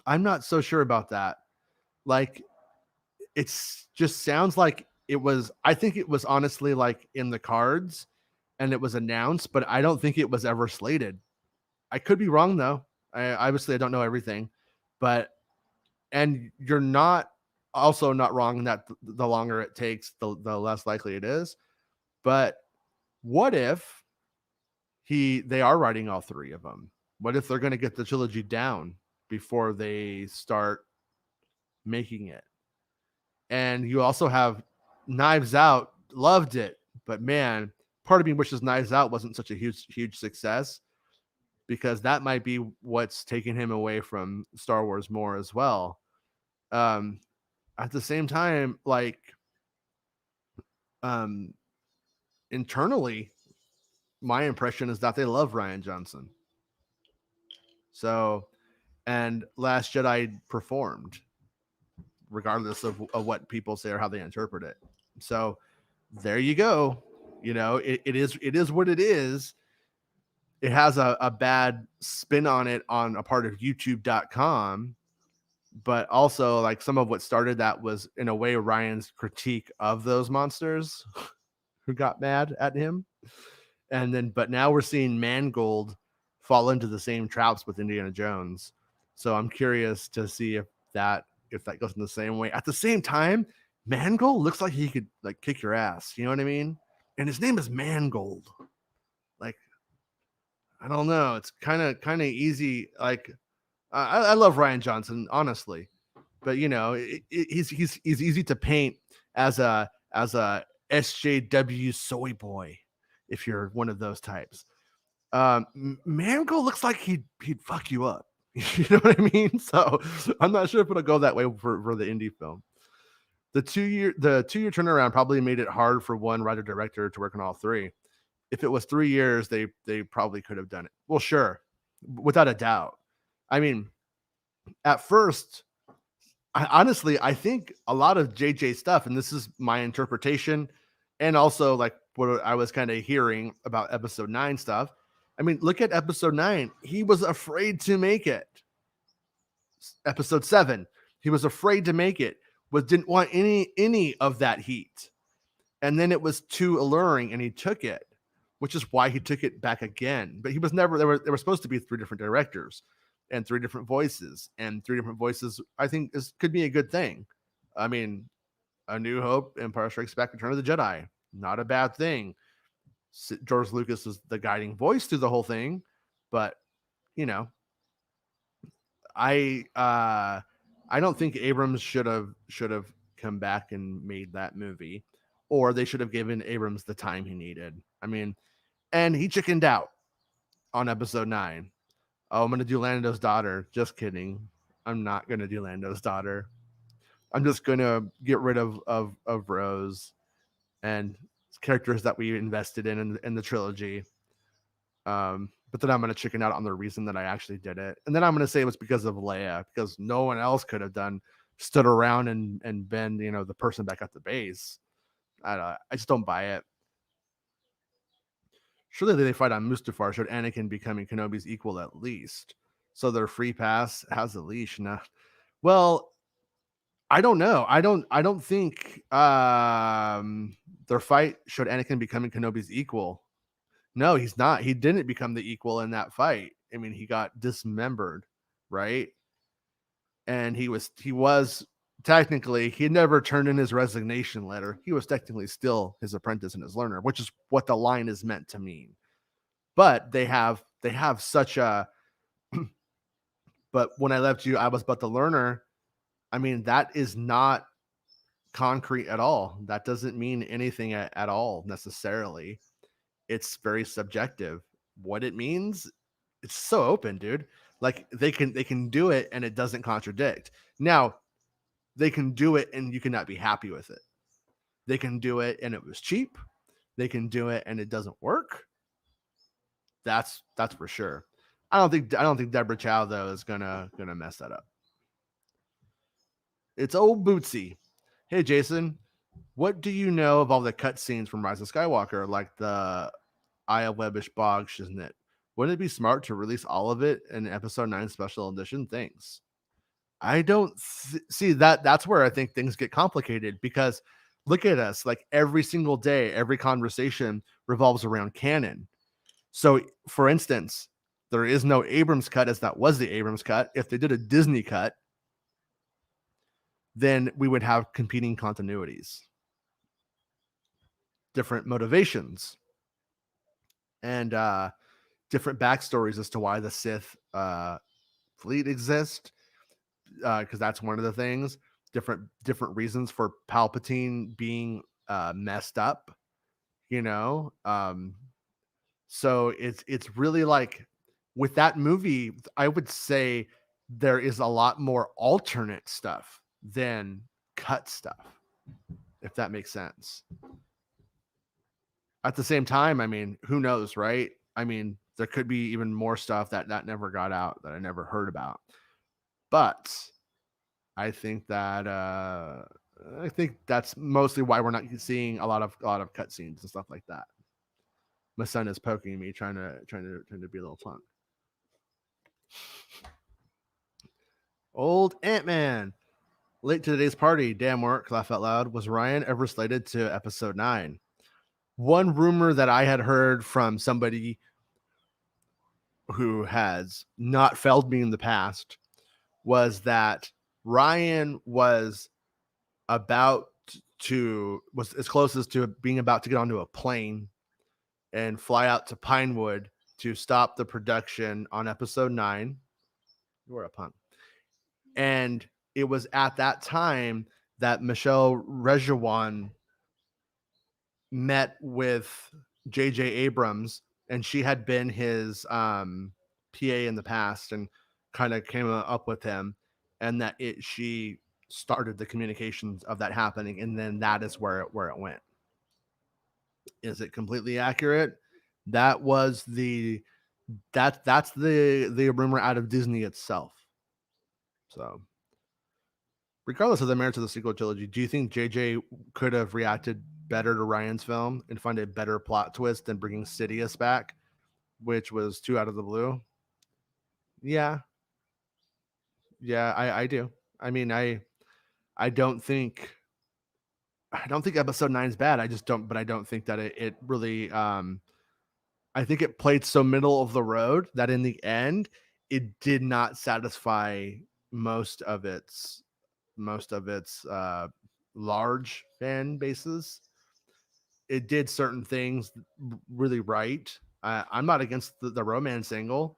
I'm not so sure about that. Like, it's just sounds like it was, I think it was honestly like in the cards and it was announced, but I don't think it was ever slated. I could be wrong though. I don't know everything, and you're not wrong in that the longer it takes, the less likely it is. But what if they are writing all three of them? What if they're going to get the trilogy down before they start making it? And you also have Knives Out, loved it, but man, part of me wishes Knives Out wasn't such a huge success, because that might be what's taking him away from Star Wars more as well. At the same time, like, internally, my impression is that they love Rian Johnson. So, and Last Jedi performed, regardless of what people say or how they interpret it. So there you go. It is what it is. It has a bad spin on it on a part of YouTube.com, but also, like, some of what started that was in a way Ryan's critique of those monsters who got mad at him. But now we're seeing Mangold fall into the same traps with Indiana Jones. So I'm curious to see if that goes in the same way. At the same time, Mangold looks like he could, like, kick your ass. You know what I mean? And his name is Mangold. Like, I don't know. It's kind of easy. Like, I love Rian Johnson, honestly, but he's easy to paint as a SJW soy boy, if you're one of those types. Mangold looks like he'd fuck you up. You know what I mean? So I'm not sure if it'll go that way for the indie film. The 2-year turnaround probably made it hard for one writer director to work on all three. If it was 3 years, they probably could have done it. Well, sure, without a doubt. I mean, at first, honestly, I think a lot of JJ stuff, and this is my interpretation, and also like what I was kind of hearing about episode 9 stuff. I mean, look at episode 9. He was afraid to make it. Episode 7, he was afraid to make it, didn't want any of that heat. And then it was too alluring and he took it, which is why he took it back again. But he was never there were supposed to be 3 different directors and 3 different voices, and 3 different voices I think could be a good thing. I mean, A New Hope, Empire Strikes Back, Return of the Jedi, not a bad thing. George Lucas was the guiding voice through the whole thing, but you know, I don't think Abrams should have come back and made that movie, or they should have given Abrams the time he needed. I mean, and he chickened out on episode 9. Oh, I'm gonna do Lando's daughter. Just kidding. I'm not gonna do Lando's daughter. I'm just gonna get rid of Rose and characters that we invested in the trilogy. But then I'm going to chicken out on the reason that I actually did it. And then I'm going to say it was because of Leia, because no one else could have stood around and been, the person back at the base. I just don't buy it. Surely they fight on Mustafar showed Anakin becoming Kenobi's equal at least. So their free pass has a leash. Nah. Well, I don't know. I don't think their fight showed Anakin becoming Kenobi's equal. No, he's not. He didn't become the equal in that fight. I mean, he got dismembered, right? And he was technically, he never turned in his resignation letter. He was technically still his apprentice and his learner, which is what the line is meant to mean. But they have such a but when I left you, I was but the learner. I mean, that is not concrete at all. That doesn't mean anything at all necessarily. It's very subjective. What it means, it's so open, dude. Like they can do it and it doesn't contradict. Now, they can do it and you cannot be happy with it. They can do it and it was cheap. They can do it and it doesn't work. That's for sure. I don't think Deborah Chow though is gonna mess that up. It's old Bootsy. Hey Jason, what do you know of all the cutscenes from Rise of Skywalker, like the Aya Webbish Bog Shiznit? Wouldn't it be smart to release all of it in Episode 9 Special Edition? Thanks. I don't see that. That's where I think things get complicated, because look at us. Like every single day, every conversation revolves around canon. So, for instance, there is no Abrams cut, as that was the Abrams cut. If they did a Disney cut, then we would have competing continuities, different motivations, and different backstories as to why the Sith fleet exists, because that's one of the things. Different reasons for Palpatine being messed up, so it's really like with that movie, I would say there is a lot more alternate stuff than cut stuff, if that makes sense. At the same time, I mean, who knows, right? I mean, there could be even more stuff that never got out, that I never heard about. But I think that's mostly why we're not seeing a lot of cutscenes and stuff like that. My son is poking me, trying to be a little punk. Old Ant-Man. Late to today's party, damn work, laugh out loud. Was Ryan ever slated to episode 9? One rumor that I had heard from somebody who has not failed me in the past was that Ryan was as close to being about to get onto a plane and fly out to Pinewood to stop the production on episode 9. You're a punk. And it was at that time that Michelle Rejuan met with J.J. Abrams, and she had been his PA in the past and kind of came up with him, and that she started the communications of that happening, and then that is where it went. Is it completely accurate? That's the rumor out of Disney itself. So, regardless of the merits of the sequel trilogy, do you think JJ could have reacted better to Ryan's film and find a better plot twist than bringing Sidious back, which was too out of the blue? Yeah, I do. I mean, I don't think episode 9 is bad. I don't think that it really I think it played so middle of the road that in the end it did not satisfy most of its large fan bases. It did certain things really right. I'm not against the romance angle.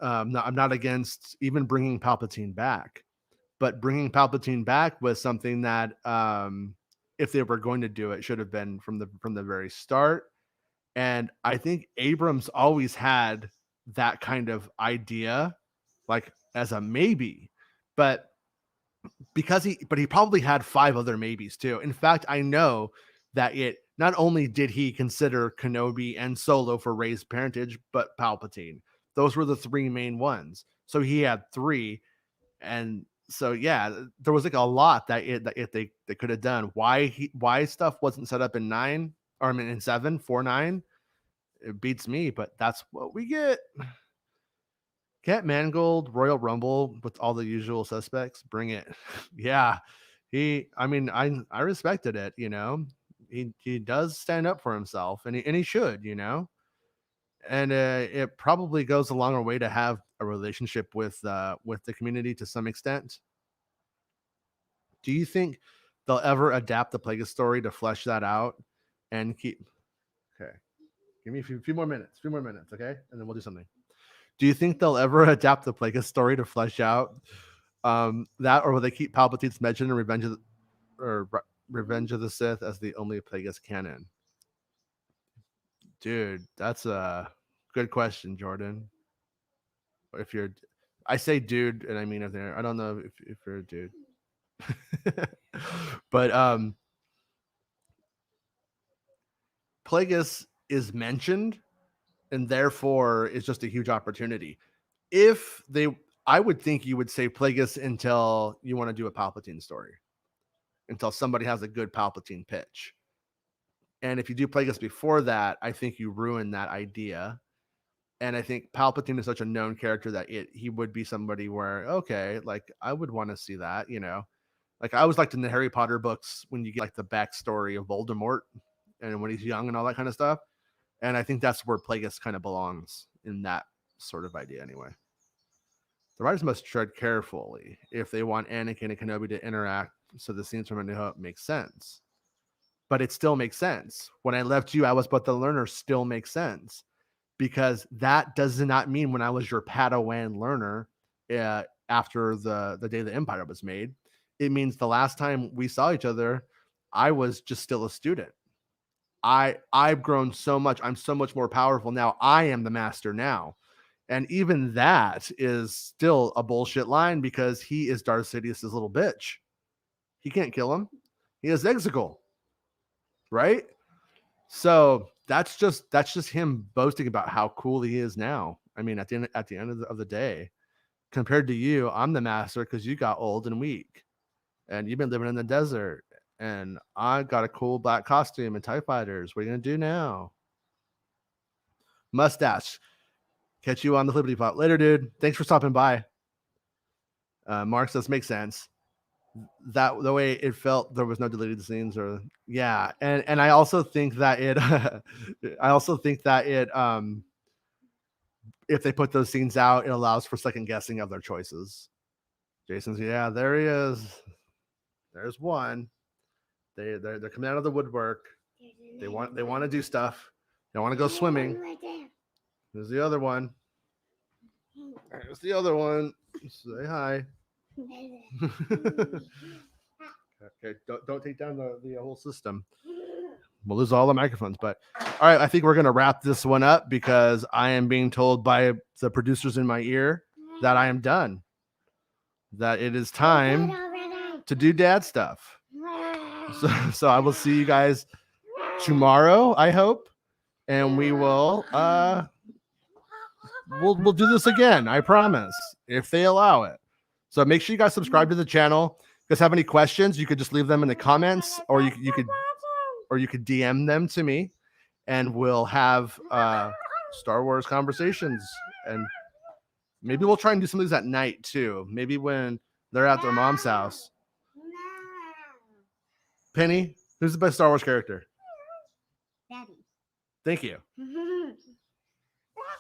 I'm not against even bringing Palpatine back, but bringing Palpatine back was something that, if they were going to do it, should have been from the very start. And I think Abrams always had that kind of idea, like as a maybe, but he probably had 5 other maybes too. In fact, I know that not only did he consider Kenobi and Solo for Rey's parentage, but Palpatine. Those were the 3 main ones. So he had 3, and so yeah, there was like a lot that they could have done. Why stuff wasn't set up in 9, or I mean in 7, 4, 9? It beats me, but that's what we get. Cat Mangold, Royal Rumble with all the usual suspects. Bring it. Yeah. I respected it, He does stand up for himself, and he should, And it probably goes a longer way to have a relationship with the community to some extent. Do you think they'll ever adapt the Plagueis story to flesh that out and keep? Okay, give me a few more minutes, okay, and then we'll do something. Do you think they'll ever adapt the Plagueis story to flesh out that, or will they keep Palpatine's mention in Revenge of the Sith as the only Plagueis canon? Dude, that's a good question, Jordan. I say dude, and I mean I don't know if you're a dude, but Plagueis is mentioned, and therefore is just a huge opportunity. I would think you would say Plagueis until you want to do a Palpatine story, until somebody has a good Palpatine pitch. And if you do Plagueis before that, I think you ruin that idea. And I think Palpatine is such a known character that he would be somebody where, okay, like I would want to see that, Like I always liked in the Harry Potter books when you get like the backstory of Voldemort and when he's young and all that kind of stuff. And I think that's where Plagueis kind of belongs in that sort of idea anyway. The writers must tread carefully if they want Anakin and Kenobi to interact so the scenes from A New Hope make sense. But it still makes sense. When I left you, I was but the learner still makes sense. Because that does not mean when I was your Padawan learner after the day the Empire was made. It means the last time we saw each other, I was just still a student. I've grown so much. I'm so much more powerful now. I am the master now. And even that is still a bullshit line because he is Darth Sidious's little bitch. He can't kill him. He has Exegol. Right? So that's just him boasting about how cool he is now. I mean, at the end of the day, compared to you, I'm the master because you got old and weak, and you've been living in the desert, and I got a cool black costume and TIE fighters. What are you gonna do now? Mustache. Catch you on the Liberty Plot later, dude. Thanks for stopping by. Mark says makes sense. That the way it felt, there was no deleted scenes, or yeah, and I also think that if they put those scenes out, it allows for second guessing of their choices. Jason's, yeah, there he is. There's one. They're coming out of the woodwork. They want to do stuff. They want to go swimming. There's the other one. There's the other one. Say hi. Okay, don't take down the whole system. We'll lose all the microphones. But all right, I think we're gonna wrap this one up because I am being told by the producers in my ear that I am done. that it is time to do dad stuff. So I will see you guys tomorrow, I hope, and we will we'll do this again, I promise, if they allow it. So make sure you guys subscribe to the channel. If you guys have any questions, you could just leave them in the comments, or you could DM them to me, and we'll have Star Wars conversations. And maybe we'll try and do some of these at night too. Maybe when they're at their mom's house. Penny, who's the best Star Wars character? Daddy. Thank you.